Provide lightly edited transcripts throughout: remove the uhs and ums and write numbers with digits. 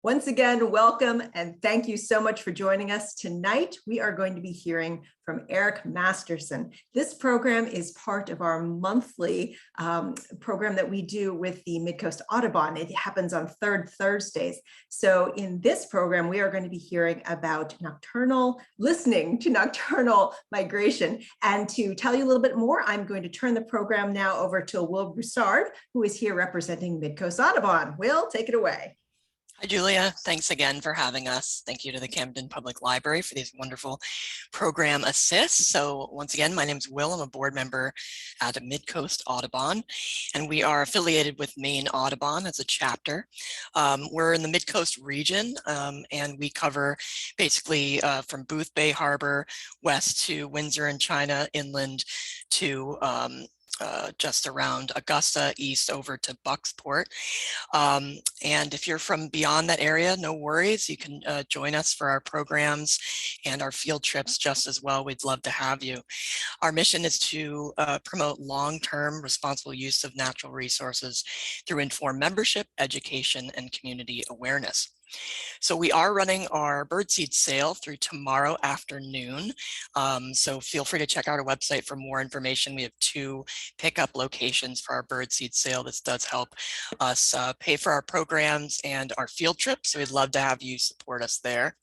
Once again, welcome and thank you so much for joining us. Tonight, we are going to be hearing from Eric Masterson. This program is part of our monthly program that we do with the Mid-Coast Audubon. It happens on third Thursdays. So in this program, we are going to be hearing about listening to nocturnal migration. And to tell you a little bit more, I'm going to turn the program now over to Will Broussard, who is here representing Mid-Coast Audubon. Will, take it away. Hi, Julia. Thanks again for having us. Thank you to the Camden Public Library for these wonderful program assists. So once again, my name is Will. I'm a board member at Mid-Coast Audubon, and we are affiliated with Maine Audubon as a chapter. We're in the Mid-Coast region, and we cover basically from Booth Bay Harbor west to Windsor and China, inland to just around Augusta, east over to Bucksport. And if you're from beyond that area, no worries. You can join us for our programs and our field trips just as well. We'd love to have you. Our mission is to promote long-term responsible use of natural resources through informed membership, education, and community awareness. So we are running our birdseed sale through tomorrow afternoon. So feel free to check out our website for more information. We have 2 pickup locations for our birdseed sale. This does help us pay for our programs and our field trips. So we'd love to have you support us there.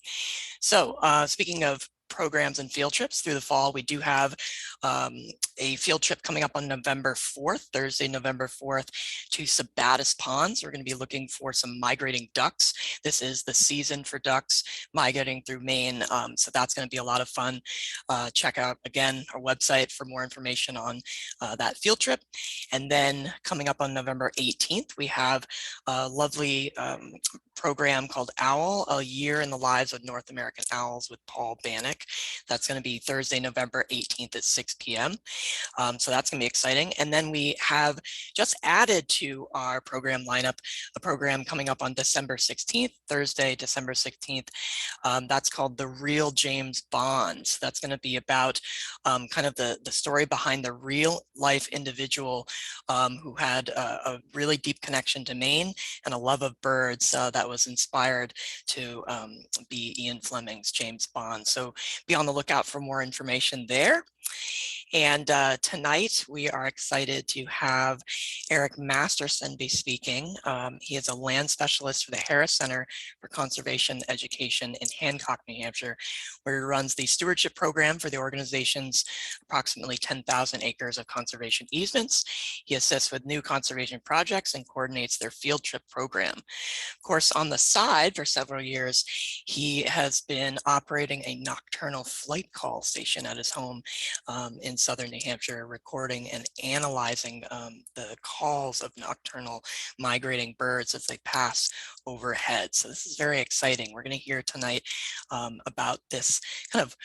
So speaking of programs and field trips through the fall, we do have a field trip coming up on November 4th, Thursday, November 4th, to Sabattis Ponds. We're going to be looking for some migrating ducks. This is the season for ducks migrating through Maine. So that's going to be a lot of fun. Check out, again, our website for more information on that field trip. And then coming up on November 18th, we have a lovely program called OWL, A Year in the Lives of North American Owls with Paul Bannock. That's going to be Thursday, November 18th at 6 p.m. So that's going to be exciting. And then we have just added to our program lineup a program coming up on December 16th, Thursday, December 16th. That's called The Real James Bonds. That's going to be about kind of the story behind the real life individual who had a really deep connection to Maine and a love of birds that was inspired to be Ian Fleming's James Bond. So be on the lookout for more information there. And tonight we are excited to have Eric Masterson be speaking. He is a land specialist for the Harris Center for Conservation Education in Hancock, New Hampshire, where he runs the stewardship program for the organization's approximately 10,000 acres of conservation easements. He assists with new conservation projects and coordinates their field trip program. Of course, on the side for several years, he has been operating a nocturnal flight call station at his home in southern New Hampshire, recording and analyzing the calls of nocturnal migrating birds as they pass overhead. So this is very exciting. We're going to hear tonight about this kind of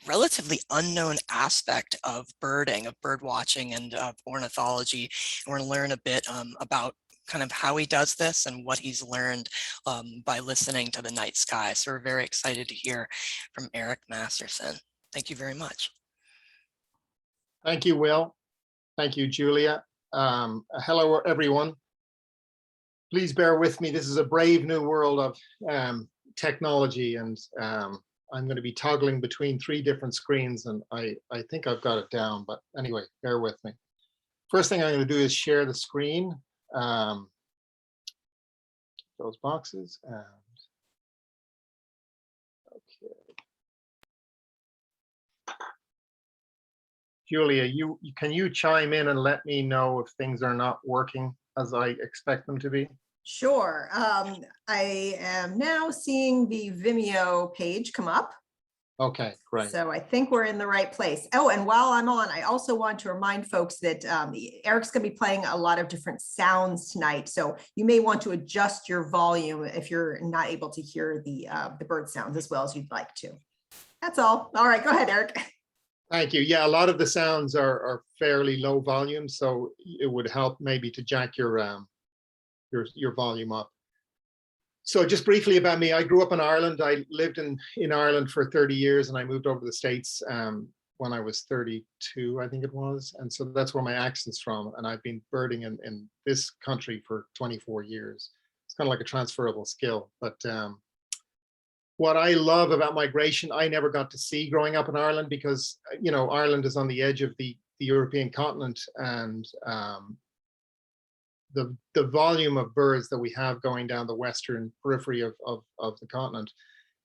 relatively unknown aspect of birding, of bird watching, and of ornithology. And we're going to learn a bit about kind of how he does this and what he's learned by listening to the night sky. So we're very excited to hear from Eric Masterson. Thank you very much. Thank you, Will. Thank you, Julia. Hello, everyone. Please bear with me. This is a brave new world of technology, and I'm going to be toggling between 3 different screens, and I think I've got it down, but anyway, bear with me. First thing I'm going to do is share the screen. Those boxes, and okay. Julia, can you chime in and let me know if things are not working as I expect them to be? Sure. I am now seeing the Vimeo page come up. Okay, great. So I think we're in the right place. Oh, and while I'm on, I also want to remind folks that Eric's going to be playing a lot of different sounds tonight. So you may want to adjust your volume if you're not able to hear the bird sounds as well as you'd like to. That's all. All right, go ahead, Eric. Thank you. Yeah, a lot of the sounds are fairly low volume, so it would help maybe to jack your volume up. So just briefly about me, I grew up in Ireland. I lived in Ireland for 30 years, and I moved over to the States when I was 32, I think it was. And so that's where my accent's from. And I've been birding in this country for 24 years. it's kind of like a transferable skill. But what I love about migration, I never got to see growing up in Ireland, because Ireland is on the edge of the European continent, and the volume of birds that we have going down the western periphery of the continent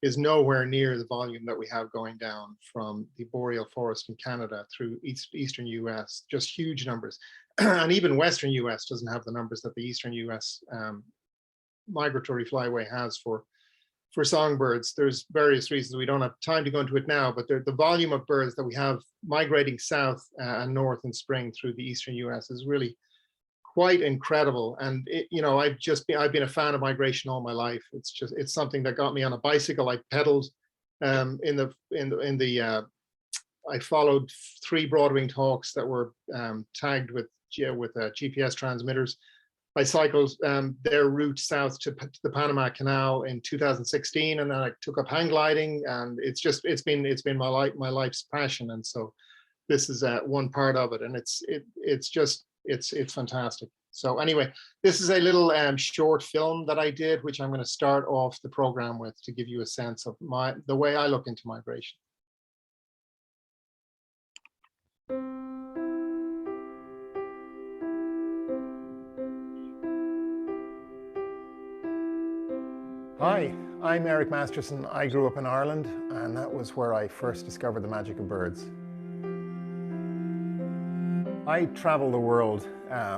is nowhere near the volume that we have going down from the boreal forest in Canada through eastern US, just huge numbers. And even western US doesn't have the numbers that the eastern US migratory flyway has for songbirds. There's various reasons. We don't have time to go into it now, but the volume of birds that we have migrating south and north in spring through the eastern US is really quite incredible. And I've been a fan of migration all my life. It's something that got me on a bicycle. I pedaled I followed 3 broad-winged hawks that were tagged with GPS transmitters. I cycled their route south to the Panama Canal in 2016, and then I took up hang gliding, and it's been my life's passion. And so this is one part of it, and it's fantastic. So anyway, this is a little short film that I did, which I'm going to start off the program with to give you a sense of the way I look into migration. Hi, I'm Eric Masterson. I grew up in Ireland, and that was where I first discovered the magic of birds. I traveled the world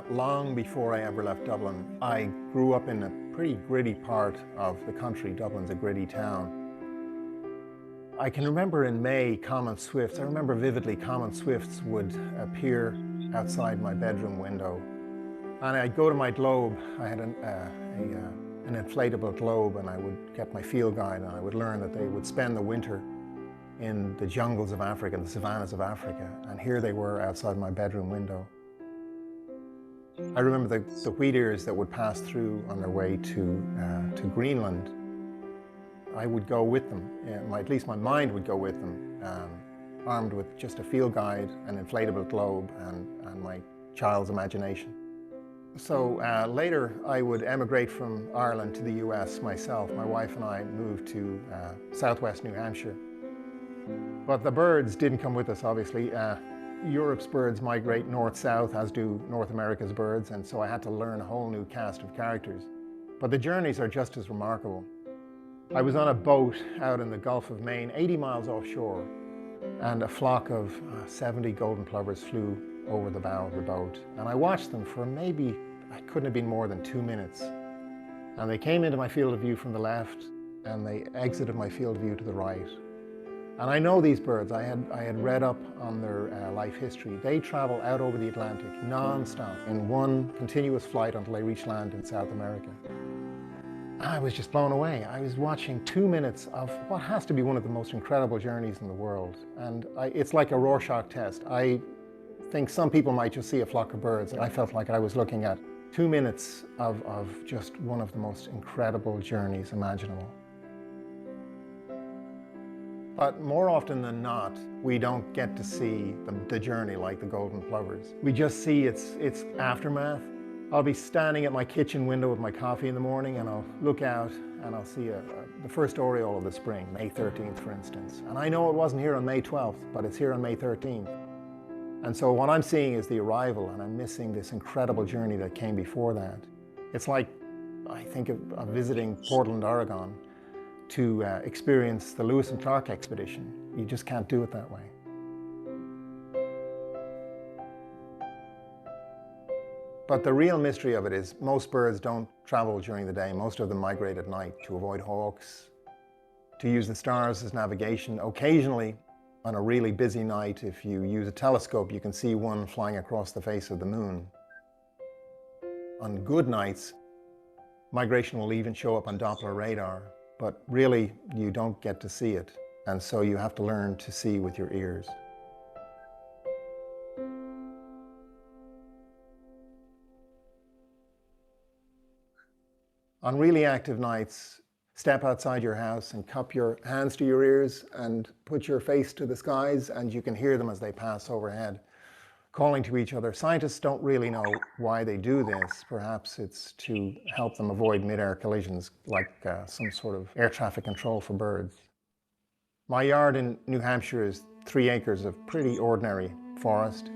long before I ever left Dublin. I grew up in a pretty gritty part of the country. Dublin's a gritty town. I can remember in May, common swifts. I remember vividly common swifts would appear outside my bedroom window. And I'd go to my globe. I had an inflatable globe, and I would get my field guide, and I would learn that they would spend the winter in the jungles of Africa, the savannas of Africa, and here they were outside my bedroom window. I remember the wheat ears that would pass through on their way to Greenland. I would go with them, at least my mind would go with them, armed with just a field guide, an inflatable globe, and my child's imagination. So later I would emigrate from Ireland to the US myself. My wife and I moved to southwest New Hampshire. But the birds didn't come with us, obviously. Europe's birds migrate north-south, as do North America's birds, and so I had to learn a whole new cast of characters. But the journeys are just as remarkable. I was on a boat out in the Gulf of Maine, 80 miles offshore, and a flock of 70 golden plovers flew over the bow of the boat. And I watched them for maybe, it couldn't have been more than 2 minutes. And they came into my field of view from the left, and they exited my field of view to the right. And I know these birds. I had read up on their life history. They travel out over the Atlantic non-stop in one continuous flight until they reach land in South America. I was just blown away. I was watching 2 minutes of what has to be one of the most incredible journeys in the world. And it's like a Rorschach test. I think some people might just see a flock of birds. I felt like I was looking at 2 minutes of just one of the most incredible journeys imaginable. But more often than not, we don't get to see the journey like the golden plovers. We just see its aftermath. I'll be standing at my kitchen window with my coffee in the morning, and I'll look out and I'll see the first oriole of the spring, May 13th, for instance. And I know it wasn't here on May 12th, but it's here on May 13th. And so what I'm seeing is the arrival, and I'm missing this incredible journey that came before that. It's like, I think of visiting Portland, Oregon, to experience the Lewis and Clark expedition. You just can't do it that way. But the real mystery of it is most birds don't travel during the day. Most of them migrate at night to avoid hawks, to use the stars as navigation. Occasionally, on a really busy night, if you use a telescope, you can see one flying across the face of the moon. On good nights, migration will even show up on Doppler radar, but really you don't get to see it. And so you have to learn to see with your ears. On really active nights, step outside your house and cup your hands to your ears and put your face to the skies, and you can hear them as they pass overhead. calling to each other. Scientists don't really know why they do this. Perhaps it's to help them avoid mid-air collisions, like some sort of air traffic control for birds. My yard in New Hampshire is 3 acres of pretty ordinary forest.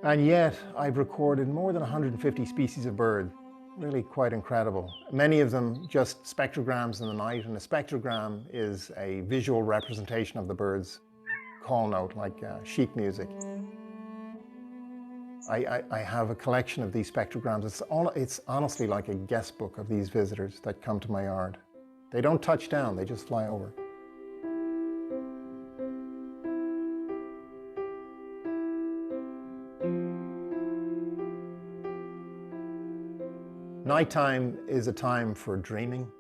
And yet I've recorded more than 150 species of birds. Really quite incredible. Many of them just spectrograms in the night, and a spectrogram is a visual representation of the bird's call note, like sheet music. I have a collection of these spectrograms. It's honestly like a guest book of these visitors that come to my yard. They don't touch down, they just fly over. Nighttime is a time for dreaming.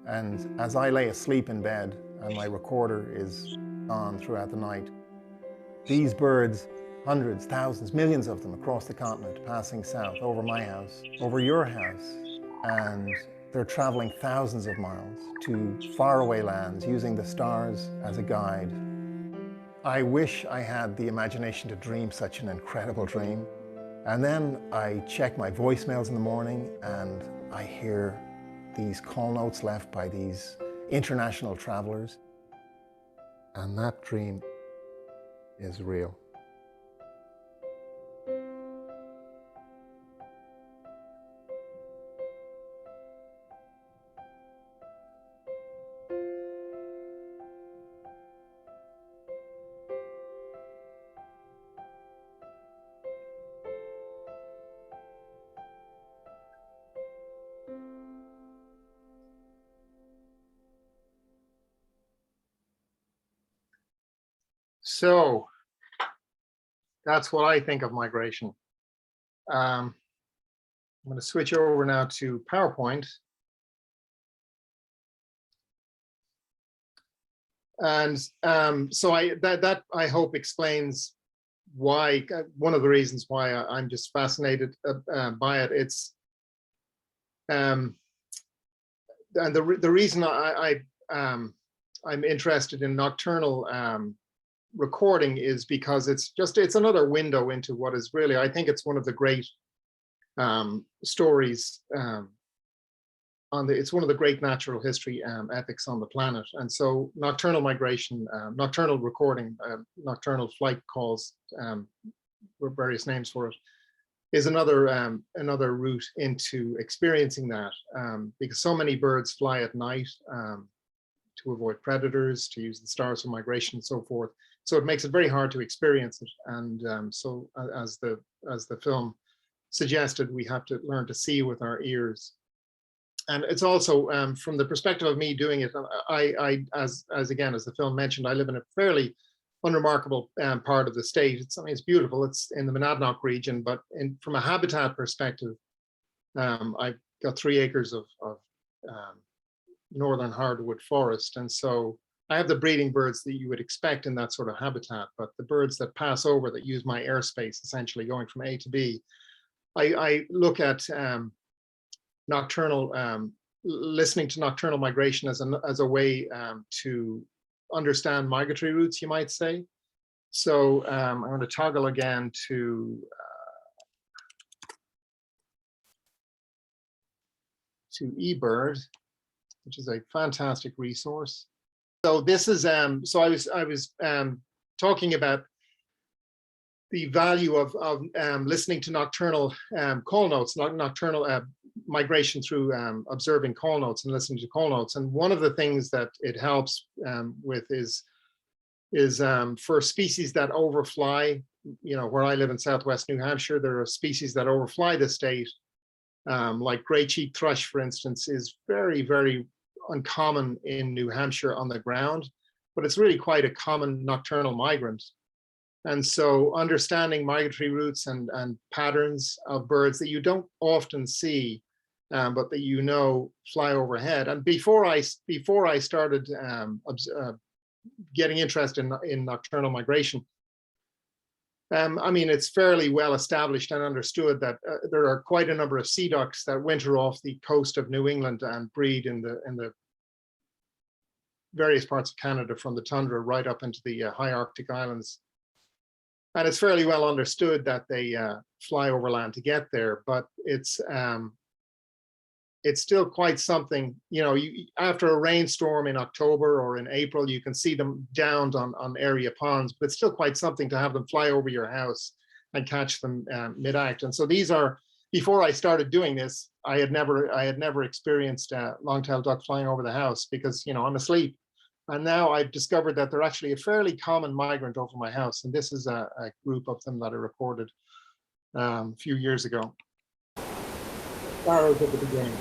And as I lay asleep in bed and my recorder is on throughout the night, these birds, hundreds, thousands, millions of them across the continent, passing south over my house, over your house, and they're traveling thousands of miles to faraway lands using the stars as a guide. I wish I had the imagination to dream such an incredible dream. And then I check my voicemails in the morning and I hear these call notes left by these international travelers. And that dream is real. So that's what I think of migration. I'm going to switch over now to PowerPoint. And so that I hope explains why, one of the reasons why I'm just fascinated by it. It's and the reason I'm interested in nocturnal recording is because it's another window into what is really, I think it's one of the great stories it's one of the great natural history epics on the planet. And so nocturnal migration, nocturnal recording, nocturnal flight calls, various names for it, is another route into experiencing that, because so many birds fly at night to avoid predators, to use the stars for migration and so forth. So it makes it very hard to experience it. And so as the film suggested, we have to learn to see with our ears. And it's also from the perspective of me doing it, as the film mentioned, I live in a fairly unremarkable part of the state. It's beautiful. It's in the Monadnock region, but from a habitat perspective, I've got 3 acres of northern hardwood forest. And so I have the breeding birds that you would expect in that sort of habitat, but the birds that pass over, that use my airspace, essentially going from A to B, I look at nocturnal, listening to nocturnal migration as a way to understand migratory routes, you might say. So I'm going to toggle again to eBird, which is a fantastic resource. So this is so I was talking about the value of listening to nocturnal call notes, nocturnal migration through observing call notes and listening to call notes. And one of the things that it helps with is for species that overfly. Where I live in Southwest New Hampshire, there are species that overfly the state, like gray-cheeked thrush, for instance, is very, very uncommon in New Hampshire on the ground, but it's really quite a common nocturnal migrant. And so understanding migratory routes and patterns of birds that you don't often see, but that fly overhead. And before I started getting interested in nocturnal migration, it's fairly well established and understood that there are quite a number of sea ducks that winter off the coast of New England and breed in the various parts of Canada, from the tundra right up into the high Arctic islands. And it's fairly well understood that they fly over land to get there, but it's still quite something. You know, after a rainstorm in October or in April, you can see them downed on area ponds, but it's still quite something to have them fly over your house and catch them mid-act. And so these are, before I started doing this, I had never experienced long-tailed duck flying over the house because, you know, I'm asleep. And now I've discovered that they're actually a fairly common migrant over my house. And this is a group of them that I recorded a few years ago. Sparrows at the beginning.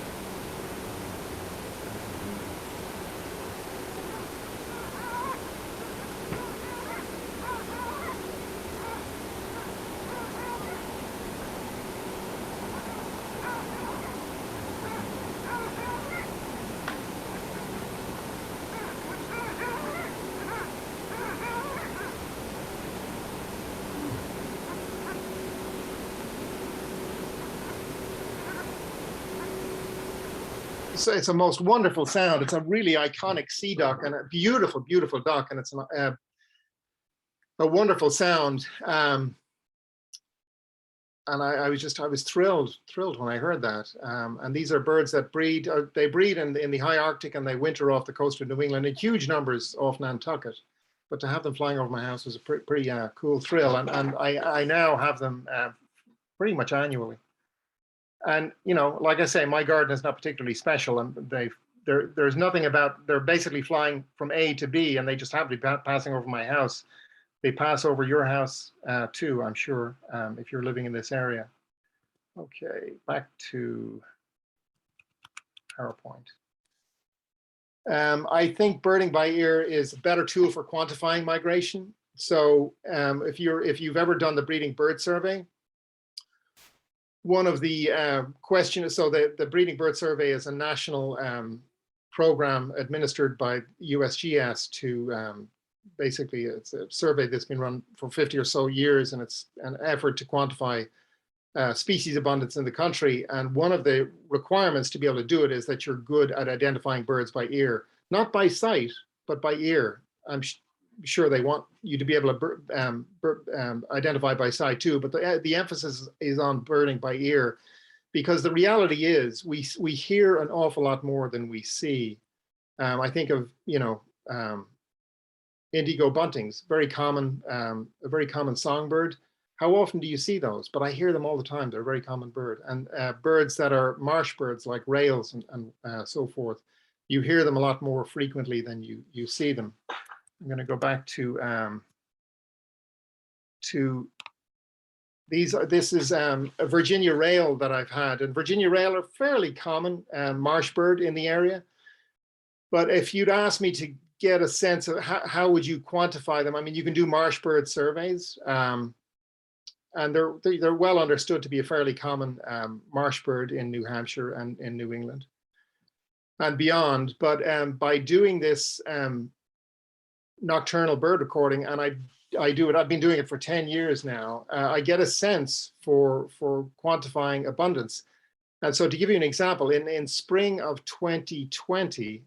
It's a most wonderful sound. It's a really iconic sea duck and a beautiful, beautiful duck, and it's a wonderful sound. And I was thrilled when I heard that. And these are birds that breed. They breed in the high Arctic and they winter off the coast of New England in huge numbers off Nantucket. But to have them flying over my house was a pretty cool thrill. And I now have them pretty much annually. And, you know, like I say, my garden is not particularly special, and there's nothing about, they're basically flying from A to B, and they just happen to be passing over my house. They pass over your house too, I'm sure, if you're living in this area. Okay, back to PowerPoint. I think birding by ear is a better tool for quantifying migration. So if you've ever done the breeding bird survey, one of the questions, so the Breeding Bird Survey is a national program administered by USGS to basically, it's a survey that's been run for 50 or so years, and it's an effort to quantify species abundance in the country. And one of the requirements to be able to do it is that you're good at identifying birds by ear, not by sight, but by ear. I'm sure they want you to be able to identify by sight too, but the emphasis is on birding by ear, because the reality is we hear an awful lot more than we see. I think of, you know, indigo buntings, very common, a very common songbird. How often do you see those? But I hear them all the time. They're a very common bird. And birds that are marsh birds like rails and so forth, you hear them a lot more frequently than you see them. I'm going to go back to these. This is a Virginia rail that I've had, and Virginia rail are fairly common marsh bird in the area. But if you'd ask me to get a sense of how would you quantify them, I mean, you can do marsh bird surveys, and they're well understood to be a fairly common marsh bird in New Hampshire and in New England and beyond. But by doing this nocturnal bird recording, and I do it, I've been doing it for 10 years now, I get a sense for quantifying abundance. And so to give you an example, in spring of 2020,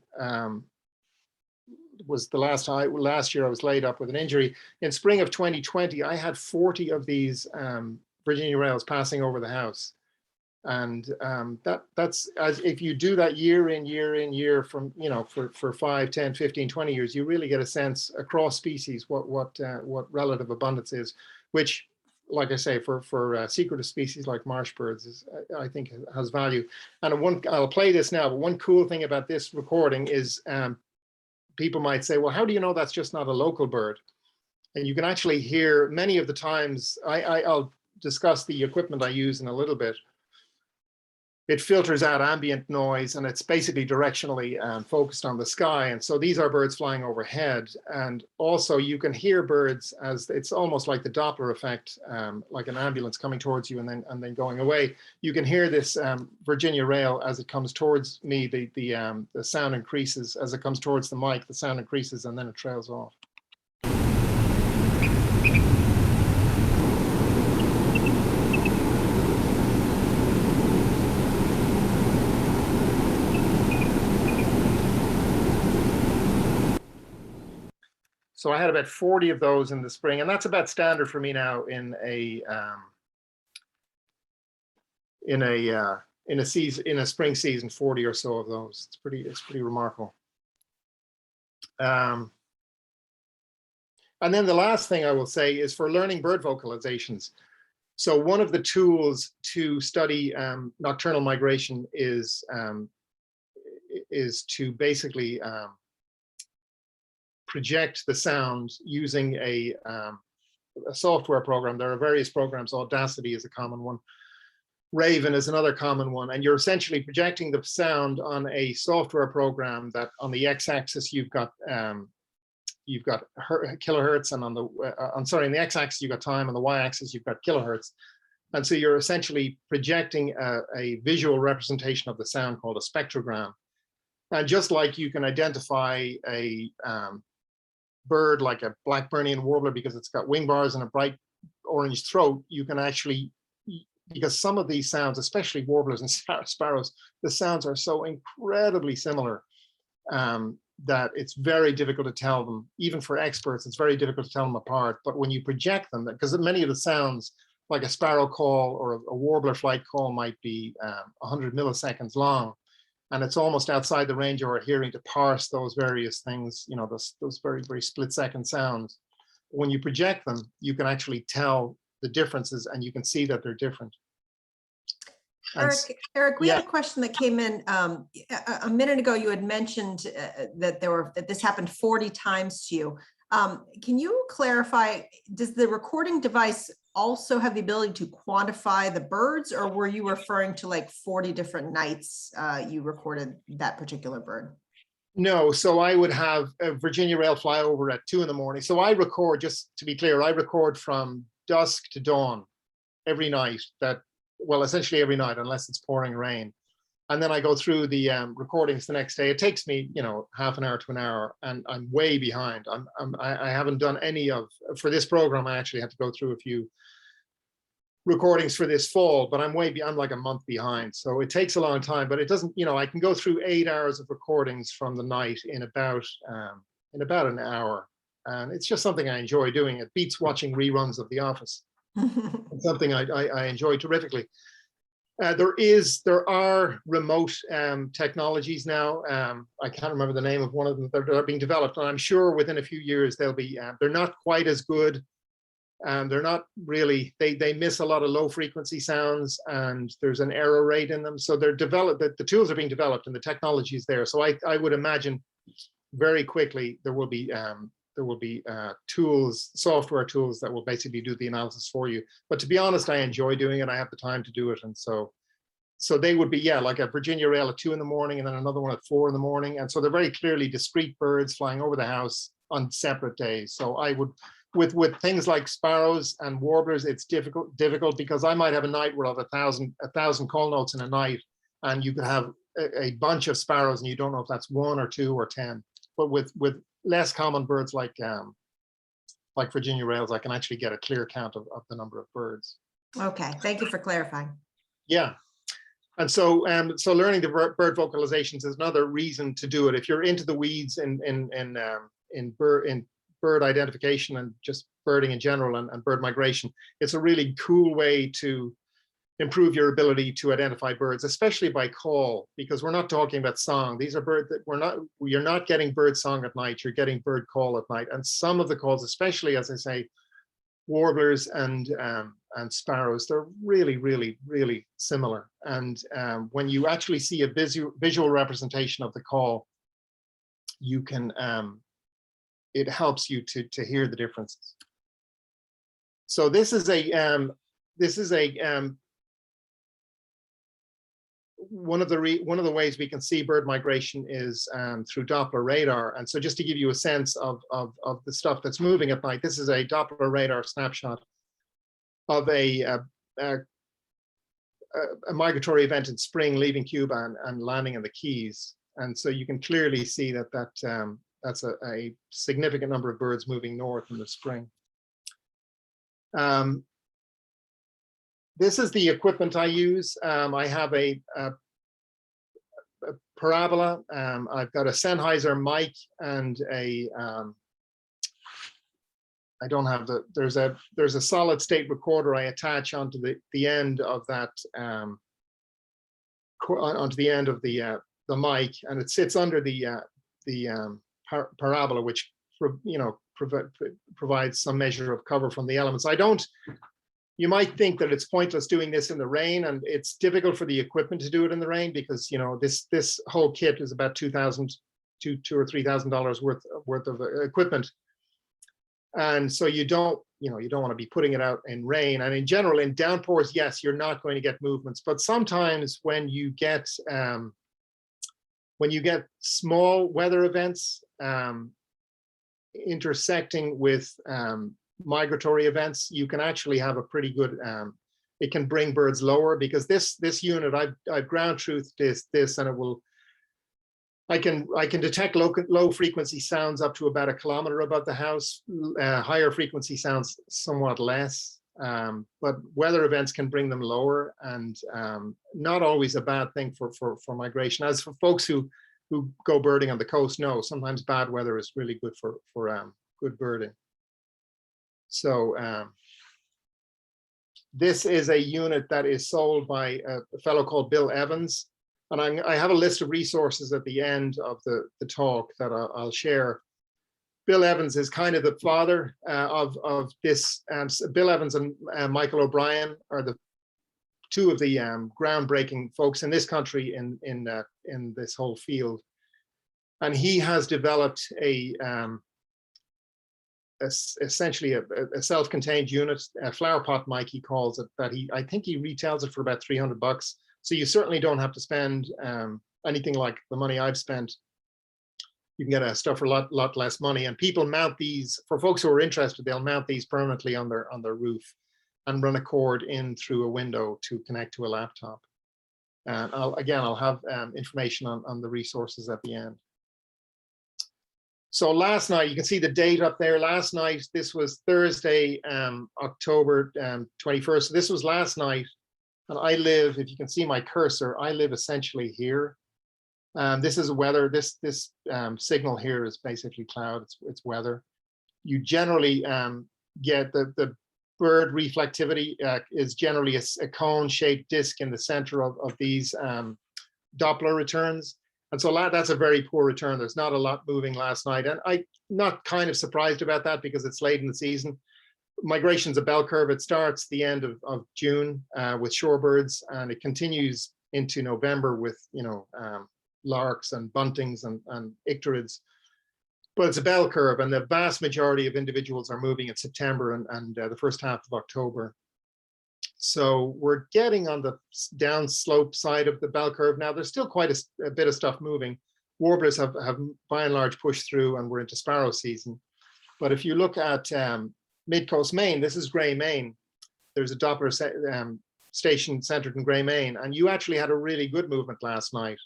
was the last year I was laid up with an injury. In spring of 2020, I had 40 of these Virginia rails passing over the house. And that's, as if you do that year in, year from, you know, for 5, 10, 15, 20 years, you really get a sense across species what relative abundance is, which, like I say, for secretive species like marsh birds, is, I think, has value. And I'll play this now, but one cool thing about this recording is people might say, well, how do you know that's just not a local bird? And you can actually hear many of the times, I'll discuss the equipment I use in a little bit. It filters out ambient noise, and it's basically directionally focused on the sky. And so these are birds flying overhead. And also you can hear birds as, it's almost like the Doppler effect, like an ambulance coming towards you and then going away. You can hear this Virginia rail as it comes towards me. The sound increases as it comes towards the mic. The sound increases and then it trails off. So I had about 40 of those in the spring, and that's about standard for me now in a spring season. 40 or so of those. It's pretty remarkable. And then the last thing I will say is for learning bird vocalizations. So one of the tools to study nocturnal migration is to basically project the sound using a software program. There are various programs. Audacity is a common one. Raven is another common one. And you're essentially projecting the sound on a software program that on the x-axis you've got kilohertz, and on the in the x-axis you've got time, on the y-axis you've got kilohertz. And so you're essentially projecting a visual representation of the sound called a spectrogram. And just like you can identify a bird like a Blackburnian warbler because it's got wing bars and a bright orange throat, you can actually, because some of these sounds, especially warblers and sparrows, the sounds are so incredibly similar that it's very difficult to tell them. Even for experts, it's very difficult to tell them apart. But when you project them, because many of the sounds, like a sparrow call or a warbler flight call, might be 100 milliseconds long, and it's almost outside the range of our hearing to parse those various things, you know, those very, very split-second sounds. When you project them, you can actually tell the differences, and you can see that they're different. Eric, we had a question that came in a minute ago. You had mentioned that this happened 40 times to you. Can you clarify, does the recording device also have the ability to quantify the birds, or were you referring to like 40 different nights you recorded that particular bird? No, so I would have a Virginia rail fly over at 2 in the morning. So I record, just to be clear, I record from dusk to dawn every night, well, essentially every night, unless it's pouring rain. And then I go through the recordings the next day. It takes me, you know, half an hour to an hour, and I'm way behind. I haven't done any of, for this program, I actually had to go through a few recordings for this fall, but I'm like a month behind. So it takes a long time, but it doesn't, you know, I can go through 8 hours of recordings from the night in about an hour. And it's just something I enjoy doing. It beats watching reruns of The Office. It's something I enjoy terrifically. There are remote technologies now. I can't remember the name of one of them that are being developed, and I'm sure within a few years they'll be. They're not quite as good. They're not really. They miss a lot of low frequency sounds, and there's an error rate in them. So they're developed. The tools are being developed, and the technology is there. So I would imagine very quickly there will be tools, software tools that will basically do the analysis for you. But to be honest, I enjoy doing it. I have the time to do it. And so they would be, yeah, like a Virginia rail at 2 in the morning and then another one at 4 in the morning. And so they're very clearly discrete birds flying over the house on separate days. So I would, with things like sparrows and warblers, it's difficult because I might have a night where I have 1,000 call notes in a night, and you could have a bunch of sparrows and you don't know if that's 1 or 2 or 10. But with less common birds like Virginia rails, I can actually get a clear count of the number of birds. Okay, thank you for clarifying. Yeah, and so learning the bird vocalizations is another reason to do it. If you're into the weeds in bird identification and just birding in general and bird migration, it's a really cool way to improve your ability to identify birds, especially by call, because we're not talking about song. These are birds that you're not getting bird song at night, you're getting bird call at night. And some of the calls, especially, as I say, warblers and sparrows, they're really, really, really similar. And when you actually see a visual representation of the call, you can, it helps you to hear the differences. So this is one of the ways we can see bird migration is through Doppler radar. And so just to give you a sense of the stuff that's moving at night, this is a Doppler radar snapshot of a migratory event in spring, leaving Cuba and landing in the Keys. And so you can clearly see that's a significant number of birds moving north in the spring. This is the equipment I use. I have a parabola. I've got a Sennheiser mic and a I don't have there's a solid state recorder I attach onto the end of that, onto the end of the mic, and it sits under the parabola, which provides some measure of cover from the elements. You might think that it's pointless doing this in the rain, and it's difficult for the equipment to do it in the rain because this whole kit is about $2,000 or $3,000 worth of equipment, and so you don't want to be putting it out in rain. And in general, in downpours, yes, you're not going to get movements, but sometimes when you get small weather events intersecting with migratory events, you can actually have a pretty good, it can bring birds lower, because this unit, I've ground truthed this, and it will, I can detect low frequency sounds up to about 1 kilometer above the house, higher frequency sounds somewhat less, but weather events can bring them lower, and not always a bad thing for migration. As for folks who go birding on the coast know, sometimes bad weather is really good for good birding. So this is a unit that is sold by a fellow called Bill Evans, and I have a list of resources at the end of the talk that I'll share. Bill Evans is kind of the father of this. Bill Evans and Michael O'Brien are the two of the groundbreaking folks in this country in this whole field, and he has developed essentially a self-contained unit, a flower pot mic he calls it, that I think he retails it for about $300. So you certainly don't have to spend anything like the money I've spent. You can get stuff for a lot less money, and people mount these, for folks who are interested, they'll mount these permanently on their roof and run a cord in through a window to connect to a laptop. And I'll have information on the resources at the end. So last night, you can see the date up there. Last night, this was Thursday, October 21st. So this was last night. And I live, if you can see my cursor, I live essentially here. This is weather. This signal here is basically cloud. It's weather. You generally get the bird reflectivity is generally a cone-shaped disc in the center of these Doppler returns. And so that's a very poor return. There's not a lot moving last night. And I'm not kind of surprised about that because it's late in the season. Migration's a bell curve. It starts the end of June with shorebirds, and it continues into November with larks and buntings and icterids. But it's a bell curve, and the vast majority of individuals are moving in September and the first half of October. So we're getting on the downslope side of the bell curve now. There's still quite a bit of stuff moving. Warblers have by and large pushed through, and we're into sparrow season. But if you look at Mid-Coast Maine, this is Grey Maine. There's a Doppler station centered in Grey Maine, and you actually had a really good movement last night.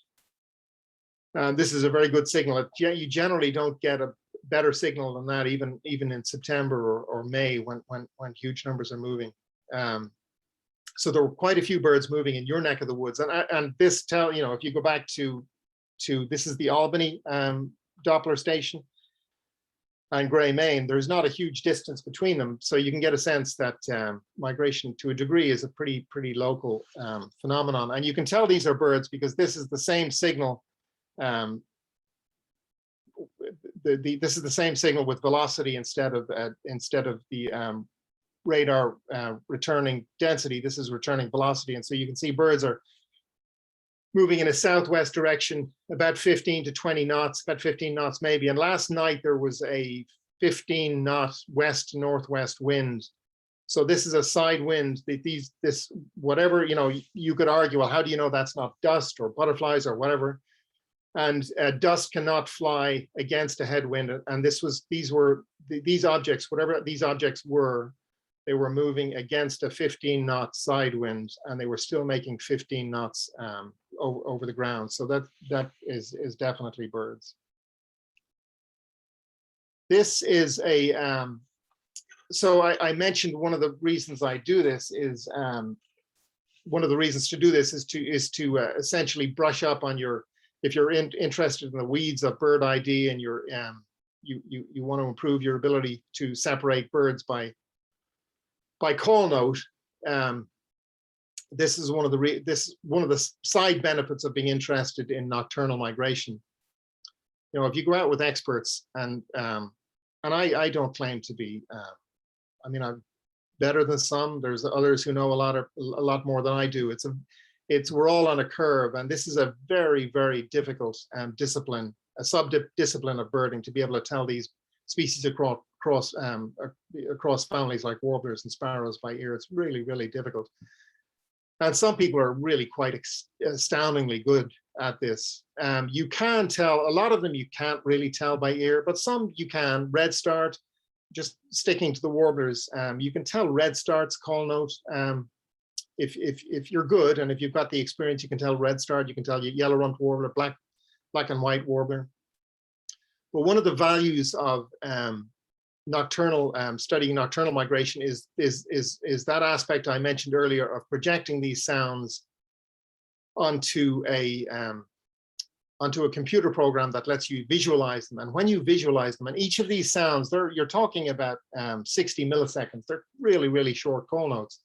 This is a very good signal. You generally don't get a better signal than that, even in September or May when huge numbers are moving. So there were quite a few birds moving in your neck of the woods, and this if you go back to this is the Albany Doppler station and Grey Maine, there's not a huge distance between them, so you can get a sense that migration to a degree is a pretty local phenomenon. And you can tell these are birds because this is the same signal. This is the same signal with velocity instead of the radar returning density. This is returning velocity, and so you can see birds are moving in a southwest direction, about 15 to 20 knots, about 15 knots maybe. And last night there was a 15-knot west-northwest wind. So this is a side wind. This whatever, you could argue, well, how do you know that's not dust or butterflies or whatever? And dust cannot fly against a headwind. And these objects, whatever these objects were, they were moving against a 15-knot side wind, and they were still making 15 knots over the ground. So that is definitely birds. This is a, so I mentioned one of the reasons I do this is, one of the reasons to do this is to essentially brush up on your, if you're interested in the weeds of bird ID and you're you want to improve your ability to separate birds by call note. This is one of the side benefits of being interested in nocturnal migration. You know, if you go out with experts, and I don't claim to be, I mean, I'm better than some. There's others who know a lot more than I do. We're all on a curve, and this is a very, very difficult discipline, a sub-discipline of birding, to be able to tell these species across families like warblers and sparrows by ear. It's really, really difficult. And some people are really quite astoundingly good at this. You can tell, a lot of them you can't really tell by ear, but some you can. Redstart, just sticking to the warblers, you can tell redstart's call note. If you're good, and if you've got the experience, you can tell redstart, you can tell yellow rumped warbler, black and white warbler. But one of the values of nocturnal studying nocturnal migration is that aspect I mentioned earlier of projecting these sounds onto a computer program that lets you visualize them. And when you visualize them, and each of these sounds, you're talking about 60 milliseconds. They're really, really short call notes.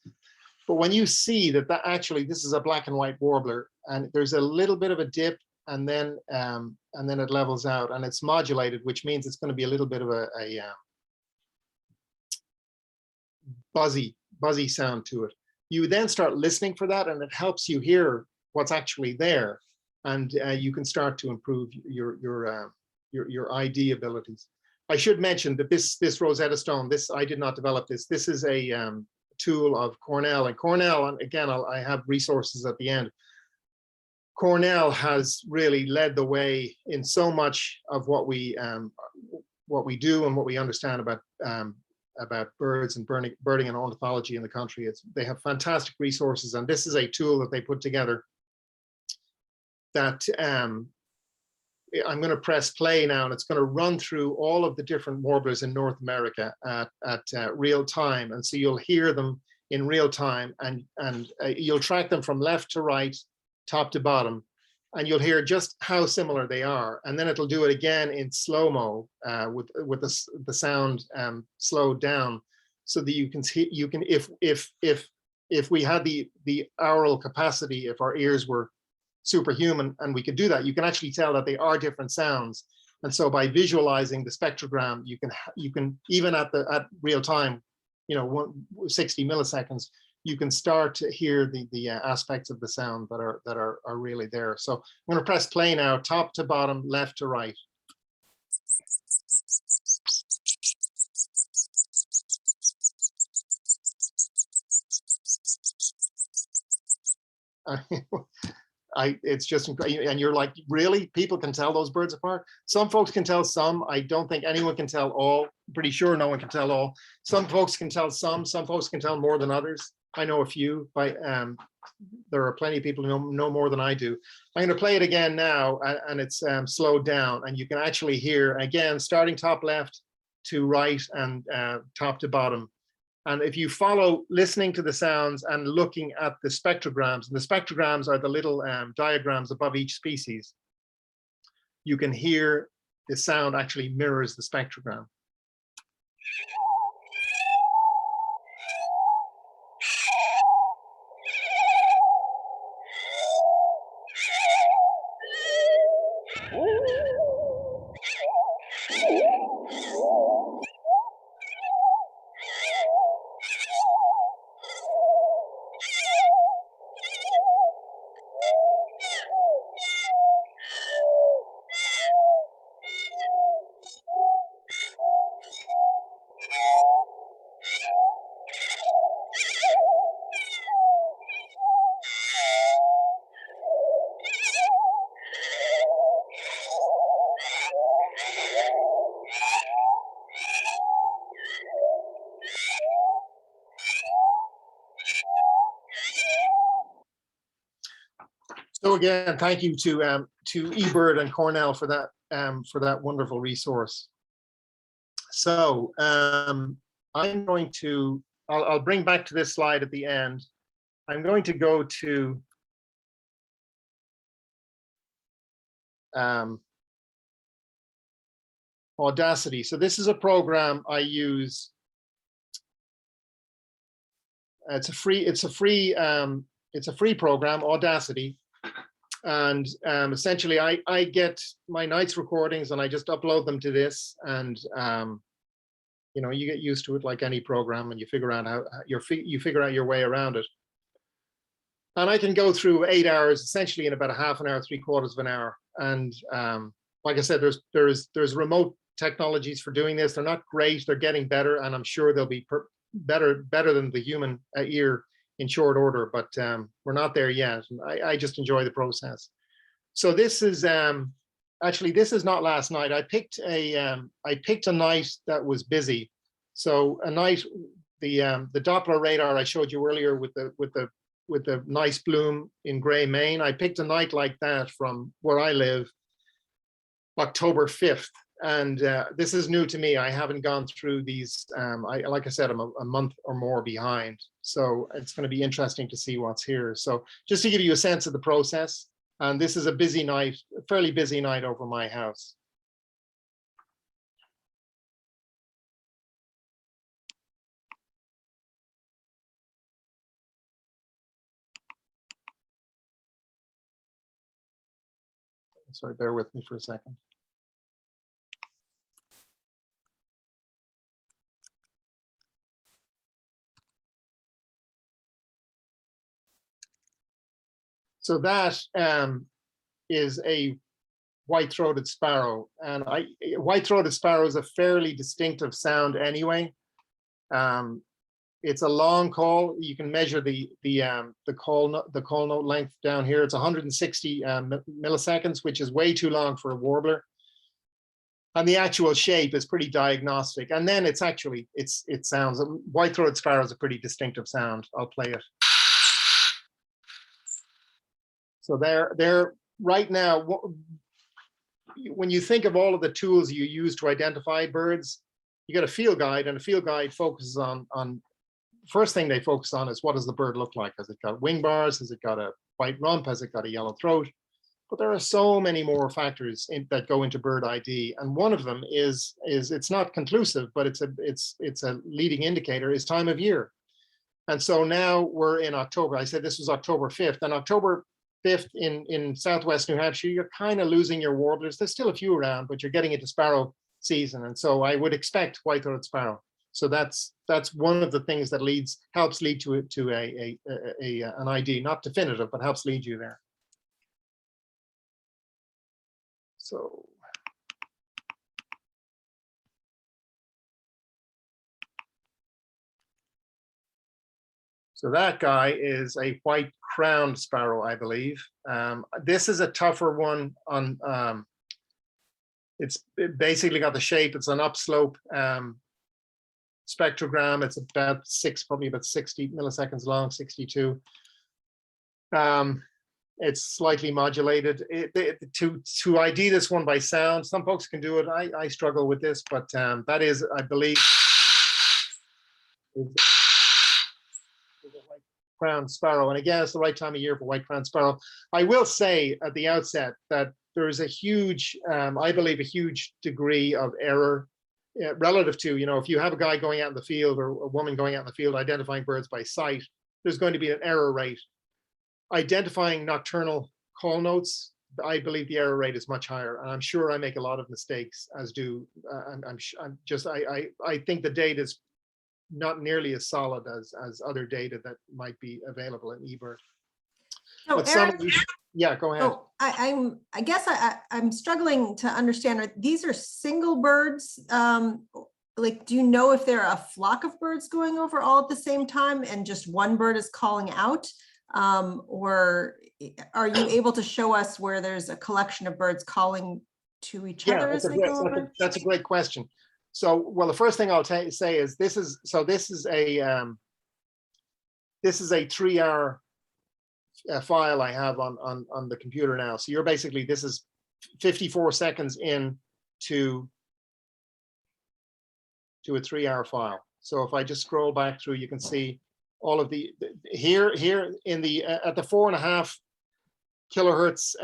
But when you see that actually this is a black and white warbler, and there's a little bit of a dip, and then it levels out, and it's modulated, which means it's going to be a little bit of a buzzy sound to it. You then start listening for that, and it helps you hear what's actually there, and you can start to improve your ID abilities. I should mention that this Rosetta Stone, I did not develop this. This is a tool of Cornell, and Cornell, and again, I have resources at the end. Cornell has really led the way in so much of what we do and what we understand about birds and birding and ornithology in the country. They have fantastic resources, and this is a tool that they put together that I'm going to press play now, and it's going to run through all of the different warblers in North America at real time. And so you'll hear them in real time, and you'll track them from left to right, top to bottom, and you'll hear just how similar they are. And then it'll do it again in slow-mo with the sound slowed down, so that you can if we had the aural capacity, if our ears were superhuman and we could do that, you can actually tell that they are different sounds. And so by visualizing the spectrogram, you can even at real time, 60 milliseconds, you can start to hear the aspects of the sound that are really there. So I'm going to press play now, top to bottom, left to right. It's just incredible. And you're like, really? People can tell those birds apart? Some folks can tell some. I don't think anyone can tell all. I'm pretty sure no one can tell all. Some folks can tell some folks can tell more than others. I know a few, but there are plenty of people who know more than I do. I'm going to play it again now, and it's slowed down, and you can actually hear, again, starting top left to right and top to bottom. And if you follow listening to the sounds and looking at the spectrograms, and the spectrograms are the little diagrams above each species, you can hear the sound actually mirrors the spectrogram. So again, thank you to eBird and Cornell for that wonderful resource. So I'm going to, I'll bring back to this slide at the end. I'm going to go to Audacity. So this is a program I use. It's a free program, Audacity. And essentially I get my night's recordings and I just upload them to this, and you know, you get used to it like any program, and you figure out how you figure out your way around it. And I can go through 8 hours essentially in about a half an hour, 3/4 of an hour. And like I said, there's remote technologies for doing this. They're not great, they're getting better, and I'm sure they'll be better than the human ear in short order, but we're not there yet. And I just enjoy the process. So this is actually, this is not last night. I picked a night that was busy. So a night, the Doppler radar I showed you earlier with the nice bloom in Gray, Maine. I picked a night like that from where I live, October 5th. And this is new to me. I haven't gone through these. Like I said, I'm a month or more behind. So it's going to be interesting to see what's here. So just to give you a sense of the process, and this is a busy night, a fairly busy night over my house. Sorry, bear with me for a second. So that is a white-throated sparrow, and white-throated sparrow is a fairly distinctive sound anyway. It's a long call. You can measure the call note length down here. It's 160 milliseconds, which is way too long for a warbler. And the actual shape is pretty diagnostic. And then it's actually it sounds, white-throated sparrow is a pretty distinctive sound. I'll play it. So they're right now, when you think of all of the tools you use to identify birds, you get a field guide, and a field guide focuses on first thing they focus on is, what does the bird look like? Has it got wing bars? Has it got a white rump? Has it got a yellow throat? But there are so many more factors that go into bird ID, and one of them is it's not conclusive, but it's a leading indicator, is time of year. And so now we're in October. I said this was October 5th, and October 5th in Southwest New Hampshire, you're kind of losing your warblers. There's still a few around, but you're getting into sparrow season, and so I would expect white-throated sparrow. So that's one of the things that helps lead to an ID, not definitive, but helps lead you there. So that guy is a white-crowned sparrow, I believe. This is a tougher one on. It's basically got the shape. It's an upslope spectrogram. It's probably about 60 milliseconds long, 62. It's slightly modulated. To ID this one by sound, some folks can do it. I struggle with this, but that is, I believe, is a white-crowned sparrow. And again, it's the right time of year for white-crowned sparrow. I will say at the outset that there is a huge, I believe, a huge degree of error relative to, if you have a guy going out in the field or a woman going out in the field identifying birds by sight, there's going to be an error rate. Identifying nocturnal call notes, I believe the error rate is much higher, and I'm sure I make a lot of mistakes, as do I think the data is not nearly as solid as other data that might be available in eBird. So But Eric, yeah, go ahead. so I guess I'm struggling to understand. These are single birds. Like, do you know if there are a flock of birds going over all at the same time and just one bird is calling out? Or are you able to show us where there's a collection of birds calling to each other as they go over? That's a great question. So, well, the first thing I'll say is this is a 3-hour file I have on the computer now. So you're basically, this is 54 seconds in to a 3-hour file. So if I just scroll back through, you can see all of the here in the at the 4.5 kilohertz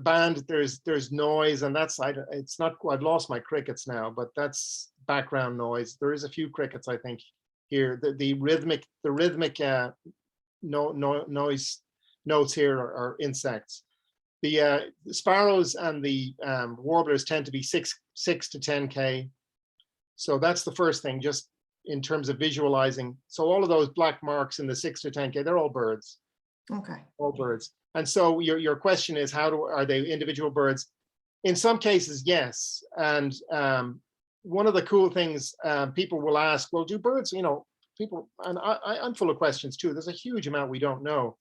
band, there's noise, and that's it's not. I've lost my crickets now, but that's background noise. There is a few crickets, I think, here. The rhythmic noise notes here are insects. The sparrows and the warblers tend to be 6 to 10K. So that's the first thing, just in terms of visualizing. So all of those black marks in the 6 to 10K, they're all birds. Okay. All birds. And so your question is, are they individual birds? In some cases, yes. And one of the cool things people will ask, well, do birds, people, and I'm full of questions too. There's a huge amount we don't know.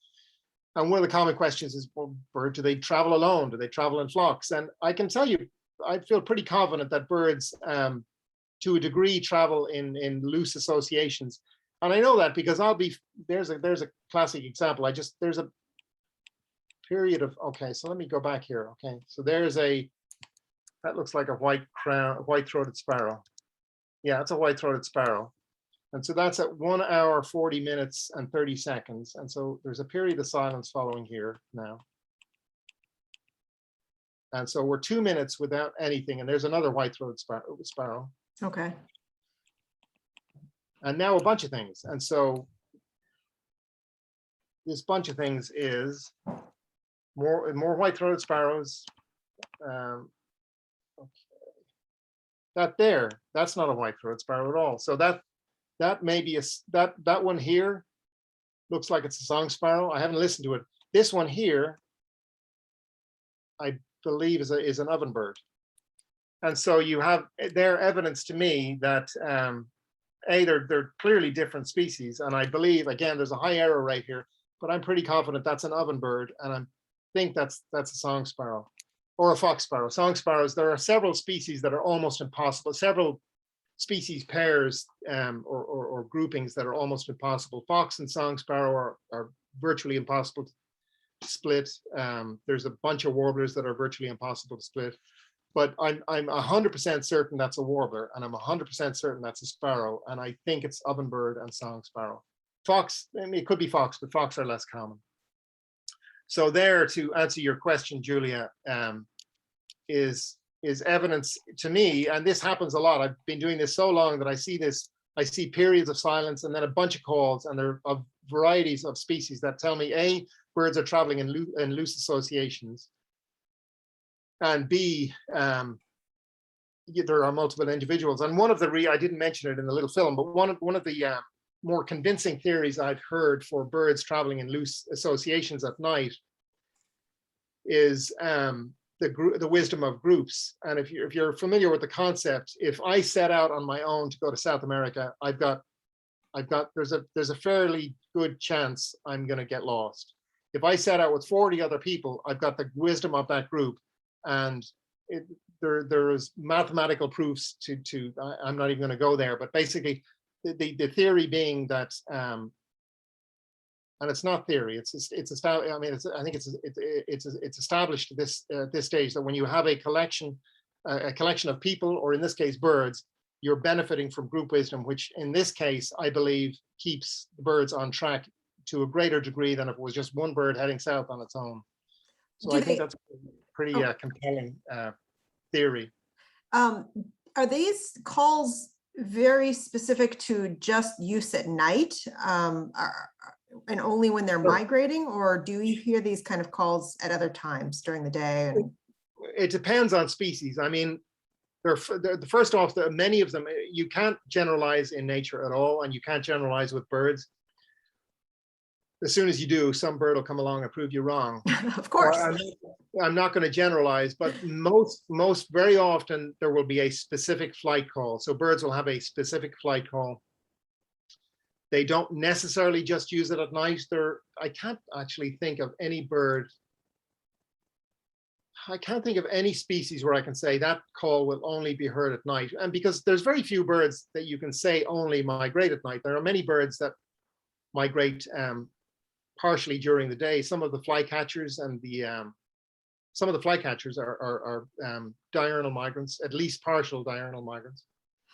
And one of the common questions is, well, do they travel alone? Do they travel in flocks? And I can tell you, I feel pretty confident that birds, to a degree, travel in loose associations. And I know that because there's a classic example. There's a period of, okay, so let me go back here. Okay, so that looks like a white-throated sparrow. Yeah, it's a white-throated sparrow. And so that's at 1 hour, 40 minutes and 30 seconds. And so there's a period of silence following here now. And so we're 2 minutes without anything. And there's another white-throated sparrow. Okay. And now a bunch of things. And so this bunch of things is more white-throated sparrows. Okay. That's not a white-throated sparrow at all. So that may be that one here looks like it's a song sparrow. I haven't listened to it. This one here, I believe, is an ovenbird. And so you have their evidence to me that they're clearly different species. And I believe, again, there's a high error rate here, but I'm pretty confident that's an ovenbird, and I think that's a song sparrow or a fox sparrow. Song sparrows, there are several species that are almost impossible. Several species pairs or groupings that are almost impossible. Fox and song sparrow are virtually impossible to split. There's a bunch of warblers that are virtually impossible to split, but I'm 100% certain that's a warbler, and I'm 100% certain that's a sparrow, and I think it's ovenbird and song sparrow. Fox, I mean, it could be fox, but fox are less common. So there, to answer your question, Julia, is evidence to me, and this happens a lot. I've been doing this so long that I see periods of silence and then a bunch of calls, and there are varieties of species that tell me, A, birds are traveling in loose associations, and B, there are multiple individuals. And one of I didn't mention it in the little film, but one of the more convincing theories I've heard for birds traveling in loose associations at night is the wisdom of groups. And if you're familiar with the concept, if I set out on my own to go to South America, there's a fairly good chance I'm going to get lost. If I set out with 40 other people, I've got the wisdom of that group, and there is mathematical proofs to I'm not even going to go there, but basically the theory being that and it's not theory. It's established. I mean, I think it's established at this stage that when you have a collection of people, or in this case birds, you're benefiting from group wisdom, which in this case I believe keeps the birds on track to a greater degree than if it was just one bird heading south on its own. So I think that's a pretty compelling theory. Are these calls very specific to just use at night? And only when they're migrating, or do you hear these kind of calls at other times during the day? It depends on species. I mean, first off, many of them, you can't generalize in nature at all, and you can't generalize with birds. As soon as you do, some bird will come along and prove you wrong. Of course. I'm not going to generalize, but very often there will be a specific flight call. So birds will have a specific flight call. They don't necessarily just use it at night. I can't actually think of any bird. I can't think of any species where I can say that call will only be heard at night. And because there's very few birds that you can say only migrate at night. There are many birds that migrate partially during the day. Some of the flycatchers and some of the flycatchers are diurnal migrants, at least partial diurnal migrants,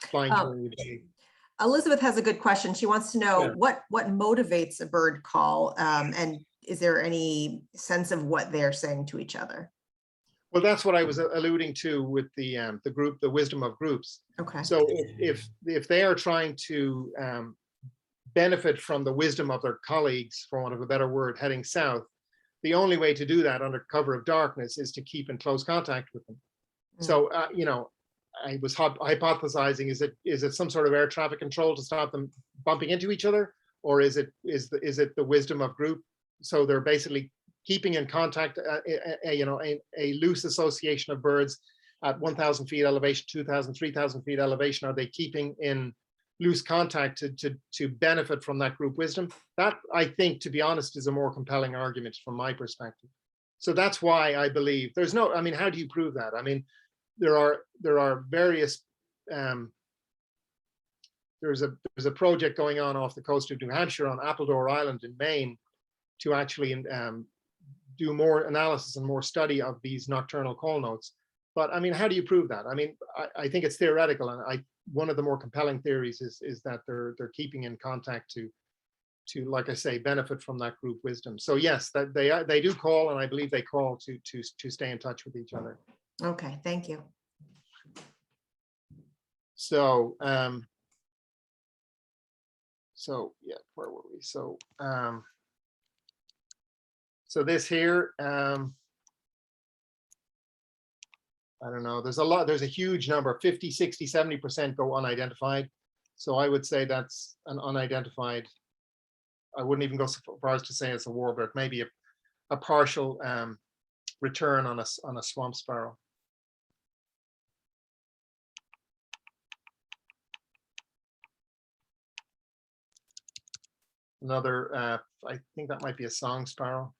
flying during the day. Elizabeth has a good question. She wants to know what motivates a bird call, and is there any sense of what they're saying to each other? Well, that's what I was alluding to with the group, the wisdom of groups. Okay. So if they are trying to benefit from the wisdom of their colleagues, for want of a better word, heading south, the only way to do that under cover of darkness is to keep in close contact with them. So I was hypothesizing: is it some sort of air traffic control to stop them bumping into each other, or is it the wisdom of group? So they're basically keeping in contact, a loose association of birds at 1,000 feet elevation, 2,000, 3,000 feet elevation. Are they keeping in loose contact to benefit from that group wisdom? That, I think, to be honest, is a more compelling argument from my perspective. So that's why I believe there's no, I mean, how do you prove that? I mean, there are various, there's a project going on off the coast of New Hampshire on Appledore Island in Maine to actually do more analysis and more study of these nocturnal call notes. But I mean, how do you prove that? I mean, I think it's theoretical, and one of the more compelling theories is that they're keeping in contact to, like I say, benefit from that group wisdom. So yes, that they do call, and I believe they call to stay in touch with each other. Okay, thank you. So yeah, where were we? So so this here, I don't know, there's a huge number, 50, 60, 70% go unidentified. So I would say that's an unidentified, I wouldn't even go so far as to say it's a warbird, maybe a partial return on a swamp sparrow. Another, I think that might be a song sparrow.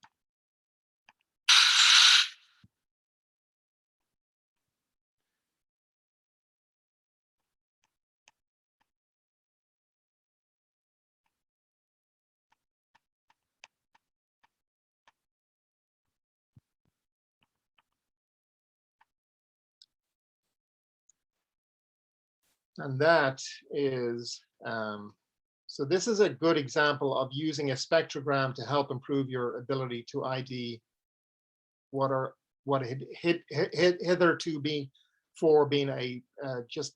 And that is, so this is a good example of using a spectrogram to help improve your ability to ID what had hitherto been for being a just,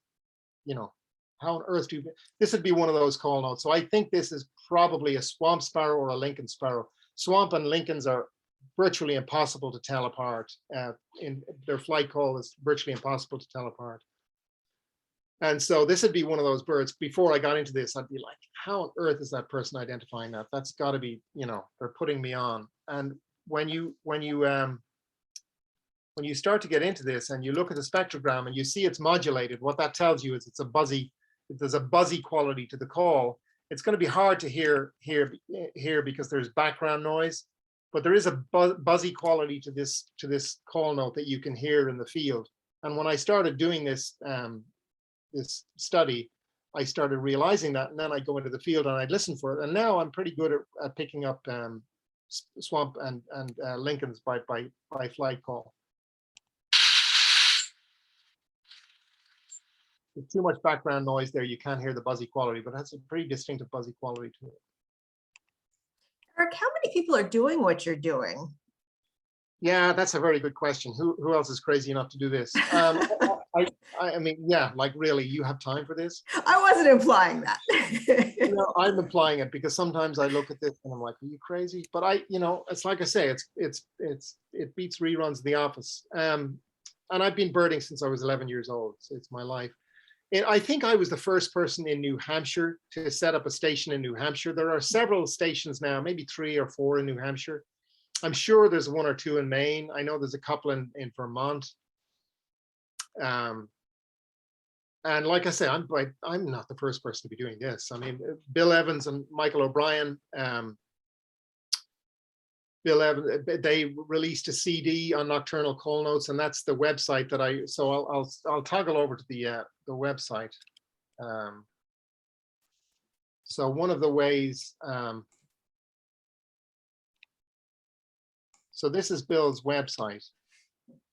how on earth do you, this would be one of those call notes. So I think this is probably a swamp sparrow or a Lincoln sparrow. Swamp and Lincolns are virtually impossible to tell apart. In their flight call is virtually impossible to tell apart. And so this would be one of those birds. Before I got into this, I'd be like, how on earth is that person identifying that? That's got to be, they're putting me on. And when you start to get into this and you look at the spectrogram and you see it's modulated, what that tells you is it's a buzzy, there's a buzzy quality to the call. It's going to be hard to hear because there's background noise, but there is a buzzy quality to this call note that you can hear in the field. And when I started doing this study, I started realizing that, and then I go into the field and I'd listen for it. And now I'm pretty good at picking up swamp and Lincolns by flight call. There's too much background noise there, you can't hear the buzzy quality, but it has a pretty distinctive buzzy quality to it. Eric, how many people are doing what you're doing? Yeah, that's a very good question. Who else is crazy enough to do this? I mean, yeah, like really, you have time for this? I wasn't implying that. I'm implying it because sometimes I look at this and I'm like, are you crazy? But it's like I say, it beats reruns of The Office. And I've been birding since I was 11 years old. So it's my life. And I think I was the first person in New Hampshire to set up a station in New Hampshire. There are several stations now, maybe 3 or 4 in New Hampshire. I'm sure there's 1 or 2 in Maine. I know there's a couple in Vermont. And like I say, I'm not the first person to be doing this. I mean, Bill Evans and Michael O'Brien, Bill Evans, they released a CD on nocturnal call notes, and that's the website that I'll toggle over to the website. So one of the ways, so this is Bill's website,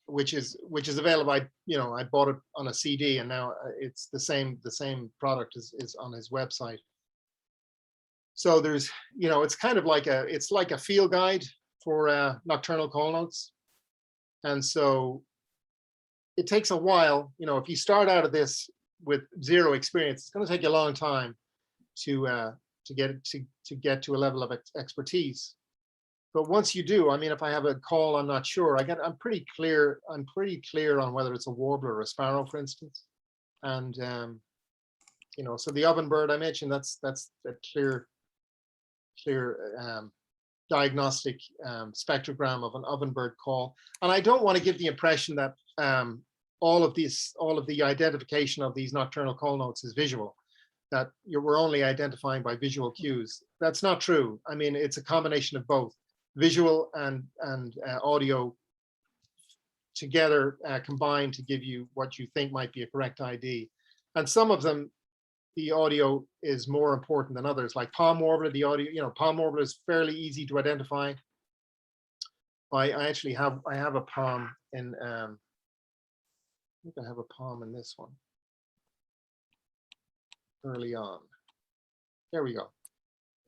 which is available. I bought it on a CD, and now it's the same product is on his website. So there's, it's kind of like it's like a field guide for nocturnal call notes. And so it takes a while, you know, if you start out of this with zero experience, it's going to take you a long time to get to a level of expertise. But once you do, I mean, if I have a call, I'm not sure. I'm pretty clear on whether it's a warbler or a sparrow, for instance. And you know, so the ovenbird I mentioned, that's a clear diagnostic spectrogram of an ovenbird call. And I don't want to give the impression that all of the identification of these nocturnal call notes is visual, that we're only identifying by visual cues. That's not true. I mean, it's a combination of both visual and audio together, combined to give you what you think might be a correct ID. And some of them, the audio is more important than others, like palm warbler, the audio, you know, palm warbler is fairly easy to identify. I actually have a palm in, I think I have a palm in this one early on. There we go.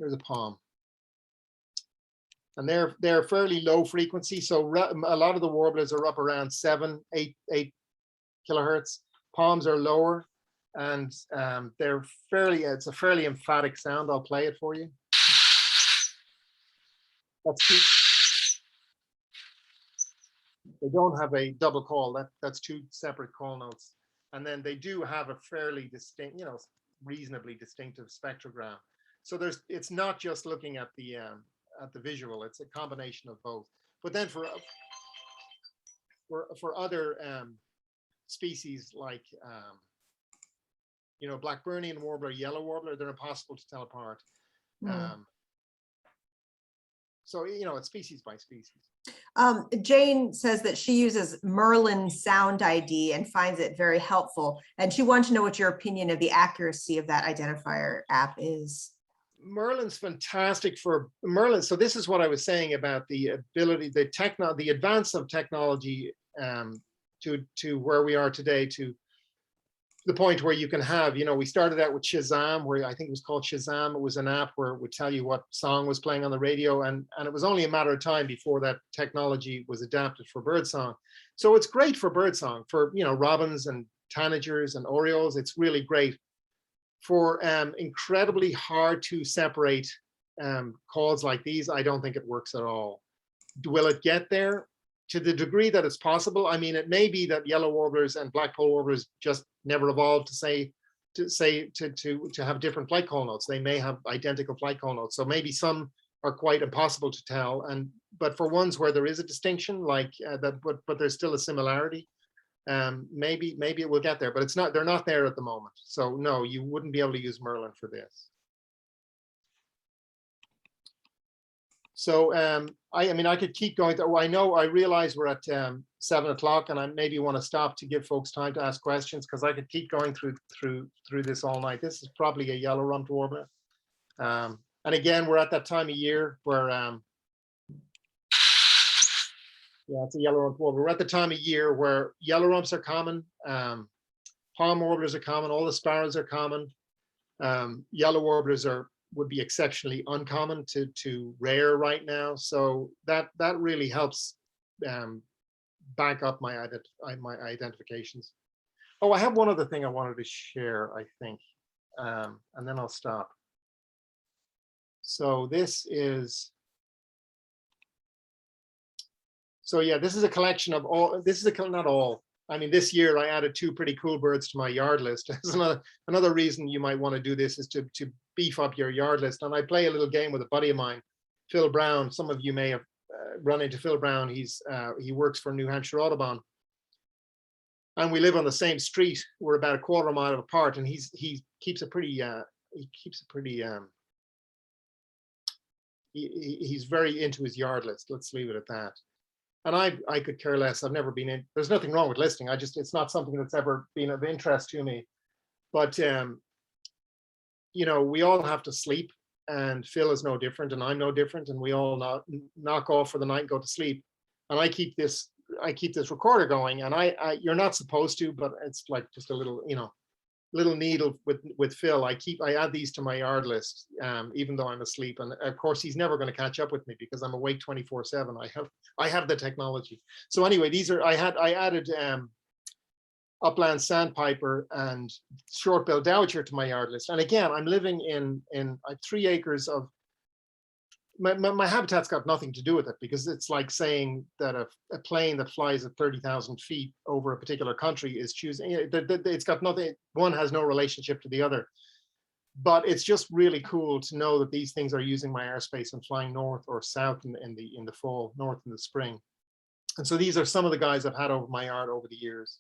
There's a palm. And they're fairly low frequency. So a lot of the warblers are up around 7, 8 kilohertz. Palms are lower, and it's a fairly emphatic sound. I'll play it for you. They don't have a double call. That's 2 separate call notes. And then they do have a fairly distinct, you know, reasonably distinctive spectrogram. So it's not just looking at the visual, it's a combination of both. But then for other species like you know, Blackburnian warbler, yellow warbler, they're impossible to tell apart. So, you know, it's species by species. Jane says that she uses Merlin Sound ID and finds it very helpful. And she wants to know what your opinion of the accuracy of that identifier app is. Merlin's fantastic for Merlin. So this is what I was saying about the ability, the advance of technology to where we are today, to the point where you can have, you know, we started out with Shazam, where I think it was called Shazam. It was an app where it would tell you what song was playing on the radio. And it was only a matter of time before that technology was adapted for birdsong. So it's great for birdsong, for, you know, robins and tanagers and orioles. It's really great. For incredibly hard to separate calls like these, I don't think it works at all. Will it get there? To the degree that it's possible. I mean, it may be that yellow warblers and blackpoll warblers just never evolved to have different flight call notes. They may have identical flight call notes. So maybe some are quite impossible to tell. But for ones where there is a distinction, like that, but there's still a similarity, maybe it will get there. But it's not. They're not there at the moment. So no, you wouldn't be able to use Merlin for this. So I mean, I could keep going. I realize we're at 7 o'clock, and I maybe want to stop to give folks time to ask questions, because I could keep going through this all night. This is probably a yellow-rumped warbler, and again, we're at that time of year where yeah, it's a yellow-rumped warbler. We're at the time of year where yellow rumps are common, palm warblers are common, all the sparrows are common. Yellow warblers would be exceptionally uncommon to rare right now. So that really helps back up my identifications. Oh, I have one other thing I wanted to share, I think, and then I'll stop. So this is, yeah, this is a collection of all, not all. I mean, this year I added 2 pretty cool birds to my yard list. Another reason you might want to do this is to beef up your yard list. And I play a little game with a buddy of mine, Phil Brown. Some of you may have run into Phil Brown. He works for New Hampshire Audubon, and we live on the same street. We're about a quarter mile apart, and he keeps a pretty he's very into his yard list. Let's leave it at that. And I could care less. I've never been in. There's nothing wrong with listing. It's not something that's ever been of interest to me. But you know, we all have to sleep, and Phil is no different, and I'm no different, and we all knock off for the night and go to sleep. And I keep this recorder going, and you're not supposed to, but it's like just a little, you know, little needle with Phil. I add these to my yard list, even though I'm asleep. And of course, he's never going to catch up with me because I'm awake 24/7. I have the technology. So anyway, these are, I added upland sandpiper and short-billed dowitcher to my yard list. And again, I'm living in 3 acres of, my habitat's got nothing to do with it, because it's like saying that a plane that flies at 30,000 feet over a particular country is choosing, it's got nothing, one has no relationship to the other. But it's just really cool to know that these things are using my airspace and flying north or south in the fall, north in the spring. And so these are some of the guys I've had over my yard over the years.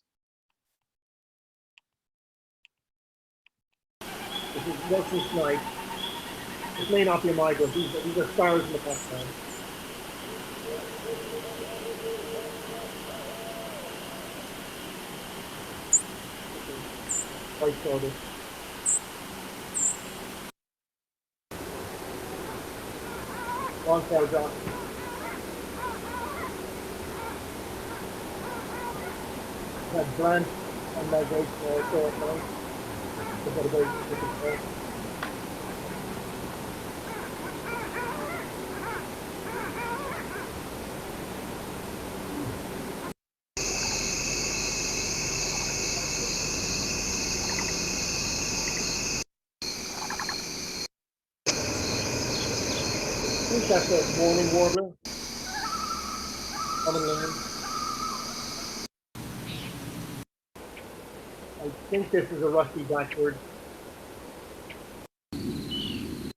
This is Russian snipe. This may not be a migrant. These are sparrows in the background. White shoulder. Long tail drop. Had blank and migrate also at night. They've got a very different color. I think that's a morning warbler. Common land. I think this is a rusty blackbird. There's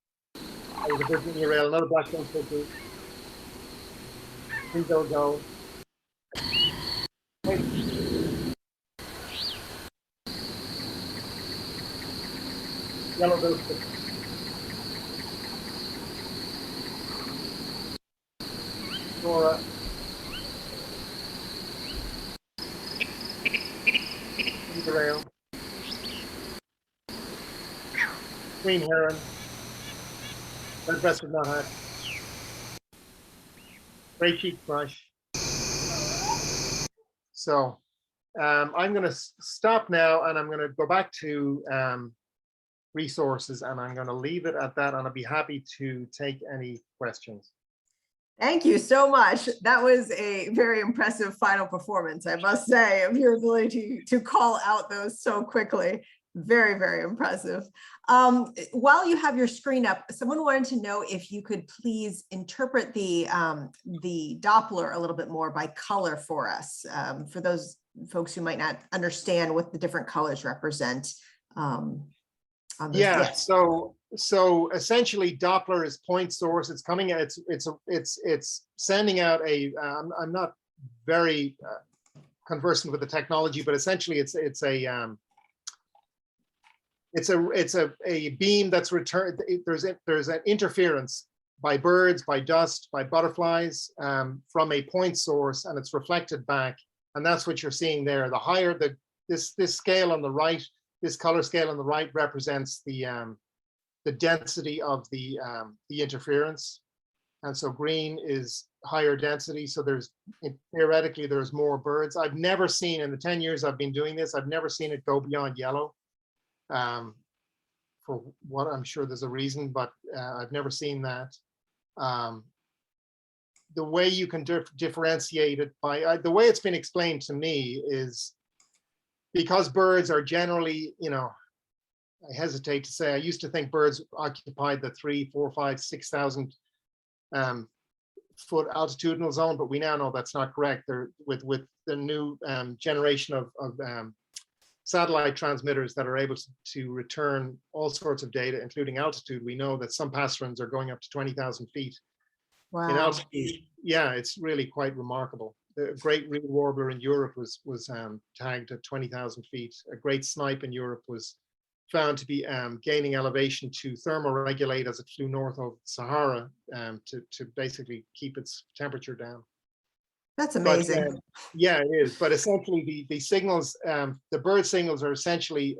a Virginia rail, another black-billed cuckoo. Three-billed gull. Yellow-billed cuckoo. Nora. Rail. Green heron. Red-breasted nuthatch. Gray-cheeked thrush. So I'm going to stop now, and I'm going to go back to resources, and I'm going to leave it at that, and I'll be happy to take any questions. Thank you so much. That was a very impressive final performance, I must say, of your ability to call out those so quickly. Very, very impressive. While you have your screen up, someone wanted to know if you could please interpret the Doppler a little bit more by color for us, for those folks who might not understand what the different colors represent. Yeah, so essentially Doppler is point source. It's coming out, it's sending out a, I'm not very conversant with the technology, but essentially it's a beam that's returned. There's an interference by birds, by dust, by butterflies from a point source, and it's reflected back, and that's what you're seeing there. The higher this scale on the right, this color scale on the right represents the density of the interference, and so green is higher density. So theoretically there's more birds. I've never seen, in the 10 years I've been doing this, I've never seen it go beyond yellow. For what, I'm sure there's a reason, but I've never seen that. The way you can differentiate it by the way it's been explained to me is because birds are generally, I hesitate to say, I used to think birds occupied the 3, 4, 5, 6,000 foot altitudinal zone, but we now know that's not correct. They're with the new generation of satellite transmitters that are able to return all sorts of data, including altitude. We know that some passerines are going up to 20,000 feet in altitude. Yeah, it's really quite remarkable. The great reed warbler in Europe was tagged at 20,000 feet. A great snipe in Europe was found to be gaining elevation to thermoregulate as it flew north of Sahara to basically keep its temperature down. That's amazing. But, yeah, it is. But essentially, the signals, the bird signals are essentially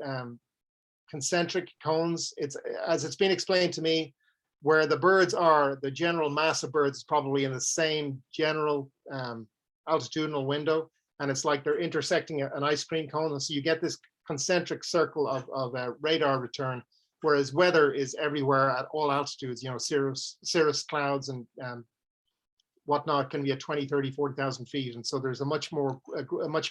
concentric cones. It's, as it's been explained to me, where the birds are, the general mass of birds is probably in the same general altitudinal window, and it's like they're intersecting an ice cream cone, and so you get this concentric circle of radar return, whereas weather is everywhere at all altitudes. Cirrus clouds and whatnot can be at 20, 30, 40,000 feet. And so there's a much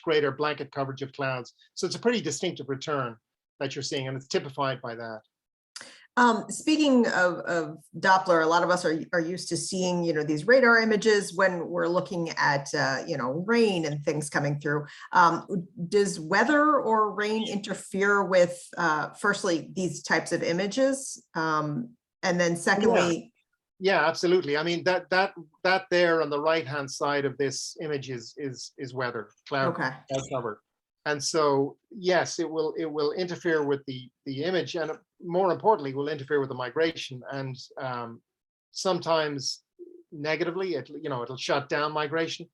greater blanket coverage of clouds. So it's a pretty distinctive return that you're seeing, and it's typified by that. Speaking of Doppler, a lot of us are used to seeing, these radar images when we're looking at, rain and things coming through. Does weather or rain interfere with, firstly, these types of images? And then secondly, yeah, absolutely. I mean, that there on the right-hand side of this image is weather, cloud cover. And so, yes, it will interfere with the image, and more importantly, will interfere with the migration, and sometimes negatively. It'll shut down migration.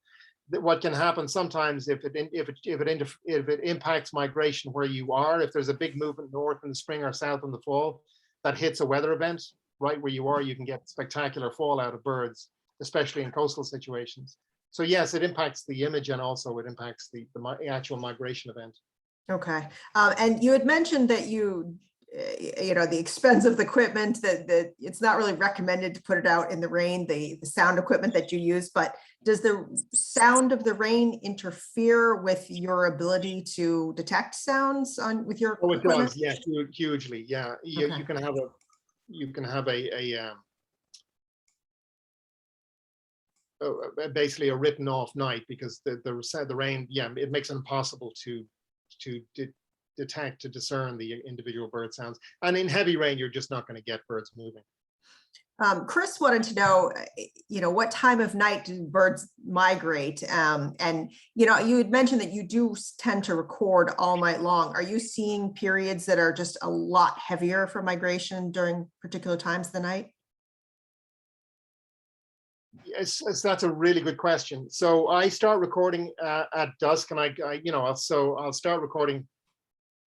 What can happen sometimes if it impacts migration where you are, if there's a big movement north in the spring or south in the fall that hits a weather event right where you are, you can get spectacular fallout of birds, especially in coastal situations. So yes, it impacts the image, and also it impacts the actual migration event. Okay. And you had mentioned that the expense of the equipment, that it's not really recommended to put it out in the rain, the sound equipment that you use, but does the sound of the rain interfere with your ability to detect sounds with your equipment? Oh, it does, yes, hugely, yeah. Okay. You can have basically a written off night, because the rain, it makes it impossible to detect, to discern the individual bird sounds. And in heavy rain, you're just not going to get birds moving. Chris wanted to know, what time of night do birds migrate? And, you had mentioned that you do tend to record all night long. Are you seeing periods that are just a lot heavier for migration during particular times of the night? Yes, that's a really good question. So I start recording at dusk, and I'll start recording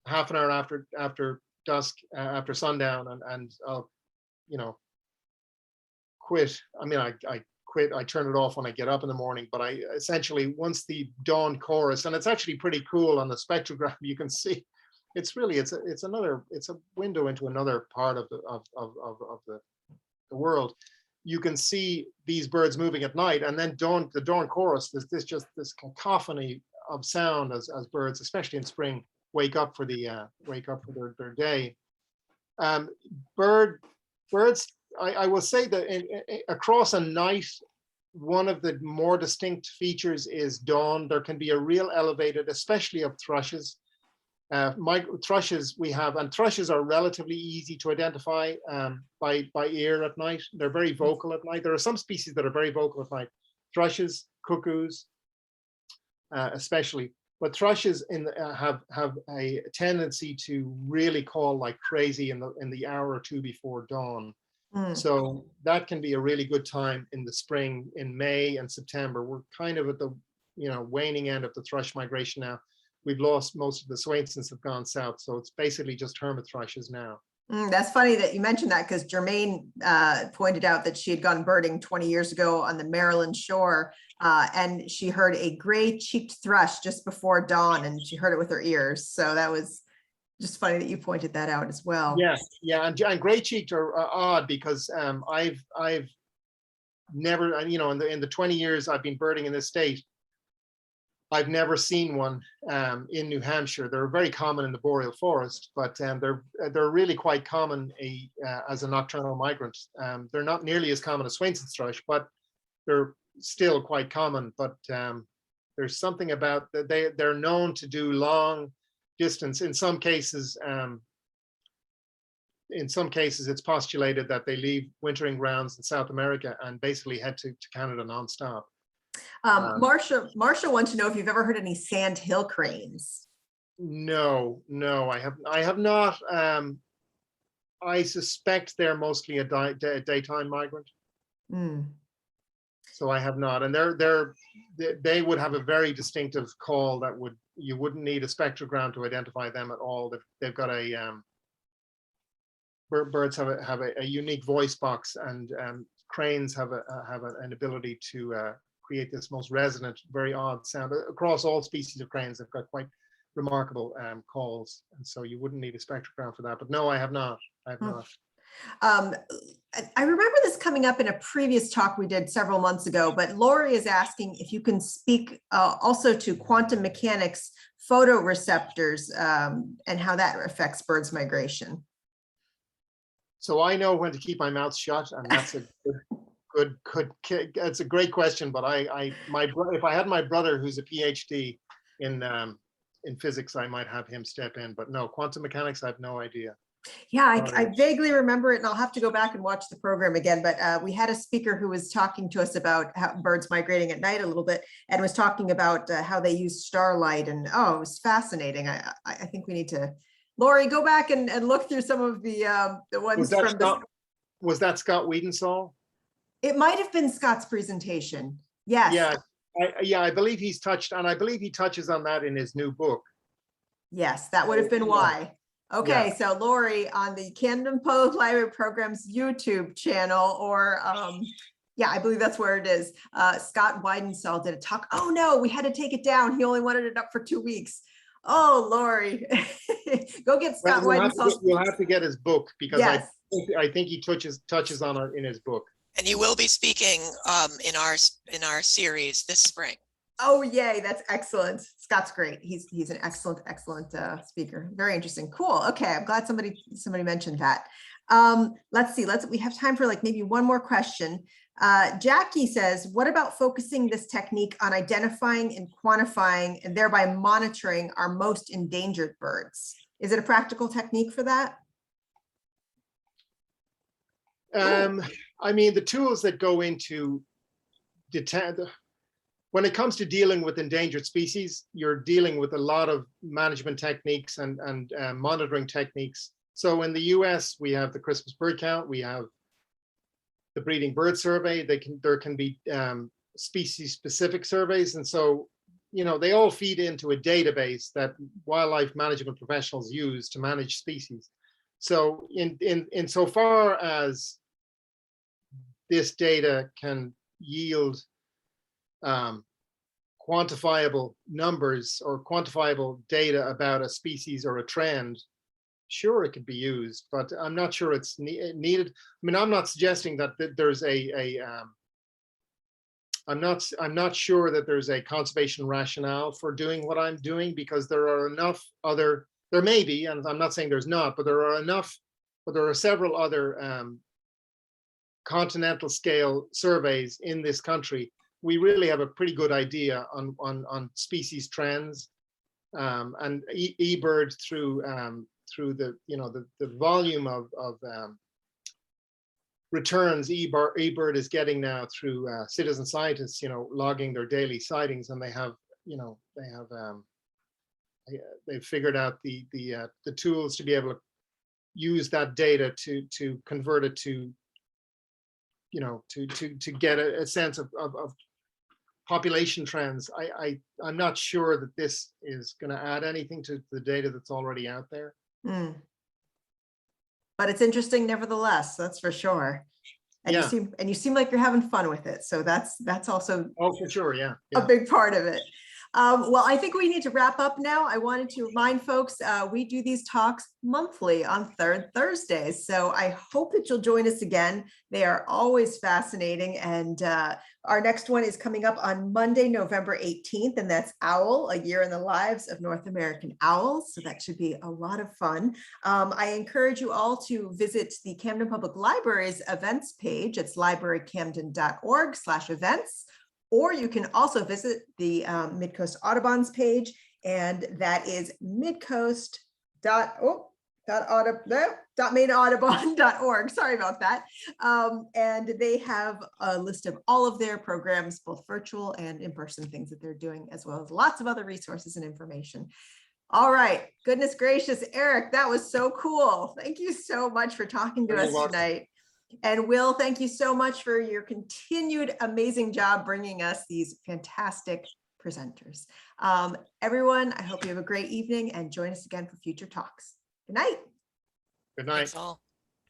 half an hour after dusk, after sundown, and I'll, quit. I mean, I quit. I turn it off when I get up in the morning. But I essentially, once the dawn chorus, and it's actually pretty cool on the spectrograph, you can see, it's a window into another part of the world. You can see these birds moving at night, and then the dawn chorus. There's this cacophony of sound as birds, especially in spring, wake up for their day. Birds. I will say that across a night, one of the more distinct features is dawn. There can be a real elevated, especially of thrushes. Thrushes we have, and thrushes are relatively easy to identify by ear at night. They're very vocal at night. There are some species that are very vocal at night. Thrushes, cuckoos, especially. But thrushes have a tendency to really call like crazy in the hour or two before dawn. So that can be a really good time in the spring, in May and September. We're kind of at the waning end of the thrush migration now. We've lost most of the Swainsons, have gone south, so it's basically just hermit thrushes now. That's funny that you mentioned that, because Jermaine pointed out that she had gone birding 20 years ago on the Maryland shore, and she heard a gray-cheeked thrush just before dawn, and she heard it with her ears. So that was just funny that you pointed that out as well. Yes, yeah, and gray-cheeked are odd, because I've never, in the 20 years I've been birding in this state, I've never seen one in New Hampshire. They're very common in the boreal forest, but they're really quite common as a nocturnal migrant. They're not nearly as common as Swainson's thrush, but they're still quite common. But there's something about that they're known to do long distance. In some cases, it's postulated that they leave wintering grounds in South America and basically head to Canada nonstop. Marcia wants to know if you've ever heard any sandhill cranes. No, I have not. I suspect they're mostly a daytime migrant. So I have not, and they would have a very distinctive call that you wouldn't need a spectrogram to identify them at all. They've got birds have a unique voice box, and cranes have an ability to create this most resonant, very odd sound across all species of cranes. They've got quite remarkable calls, and so you wouldn't need a spectrogram for that. But no, I have not. I remember this coming up in a previous talk we did several months ago, but Lori is asking if you can speak also to quantum mechanics photoreceptors and how that affects birds migration. So I know when to keep my mouth shut, and that's a good. It's a great question, but if I had my brother who's a PhD in physics, I might have him step in. But no, quantum mechanics, I have no idea. Yeah, I vaguely remember it, and I'll have to go back and watch the program again. But we had a speaker who was talking to us about how birds migrating at night a little bit, and was talking about how they use starlight, and oh, it was fascinating. I think we need to, Lori, go back and look through some of the ones from this. Was that Scott Wiedensaul? It might have been Scott's presentation. Yes. Yeah, I believe he's touched, and I believe he touches on that in his new book. Yes, that would have been why. Okay, yeah. So Lori, on the Camden Public Library Program's YouTube channel, or yeah, I believe that's where it is. Scott Wiedensaul did a talk. Oh no, we had to take it down. He only wanted it up for 2 weeks. Oh, Lori, go get Scott Wiedensaul. You'll have to get his book, because yes. I think he touches on it in his book. And you will be speaking in our series this spring. Oh, yay. That's excellent. Scott's great. He's an excellent speaker. Very interesting. Cool. Okay. I'm glad somebody mentioned that. Let's see. We have time for like maybe one more question. Jackie says, what about focusing this technique on identifying and quantifying and thereby monitoring our most endangered birds? Is it a practical technique for that? I mean, the tools that go into when it comes to dealing with endangered species, you're dealing with a lot of management techniques and monitoring techniques. So in the US, we have the Christmas bird count, we have the breeding bird survey. There can be species specific surveys. And so, you know, they all feed into a database that wildlife management professionals use to manage species. So in so far as this data can yield quantifiable numbers or quantifiable data about a species or a trend, sure, it could be used, but I'm not sure it's needed. I mean, I'm not suggesting that there's I'm not sure that there's a conservation rationale for doing what I'm doing, because there are enough other, there may be, and I'm not saying there's not, but there are several other continental scale surveys in this country. We really have a pretty good idea on species trends, and eBird through the, you know, the volume of returns eBird is getting now through citizen scientists, you know, logging their daily sightings, and they have, you know, they've figured out the tools to be able to use that data to convert it to, you know, to get a sense of population trends. I'm not sure that this is going to add anything to the data that's already out there. Mm. But it's interesting nevertheless, that's for sure. And yeah. you seem like you're having fun with it. So that's also, oh, for sure, yeah. a big part of it. Well, I think we need to wrap up now. I wanted to remind folks, we do these talks monthly on third Thursdays. So I hope that you'll join us again. They are always fascinating. And our next one is coming up on Monday, November 18th, and that's Owl, A Year in the Lives of North American Owls. So that should be a lot of fun. I encourage you all to visit the Camden Public Library's events page. It's librarycamden.org/events. Or you can also visit the Mid-Coast Audubon's page, and that is midcoast.mainaudubon.org. Sorry about that. And they have a list of all of their programs, both virtual and in-person things that they're doing, as well as lots of other resources and information. All right. Goodness gracious, Eric, that was so cool. Thank you so much for talking to us tonight. And Will, thank you so much for your continued amazing job bringing us these fantastic presenters. Everyone, I hope you have a great evening and join us again for future talks. Good night. Good night. Thanks all.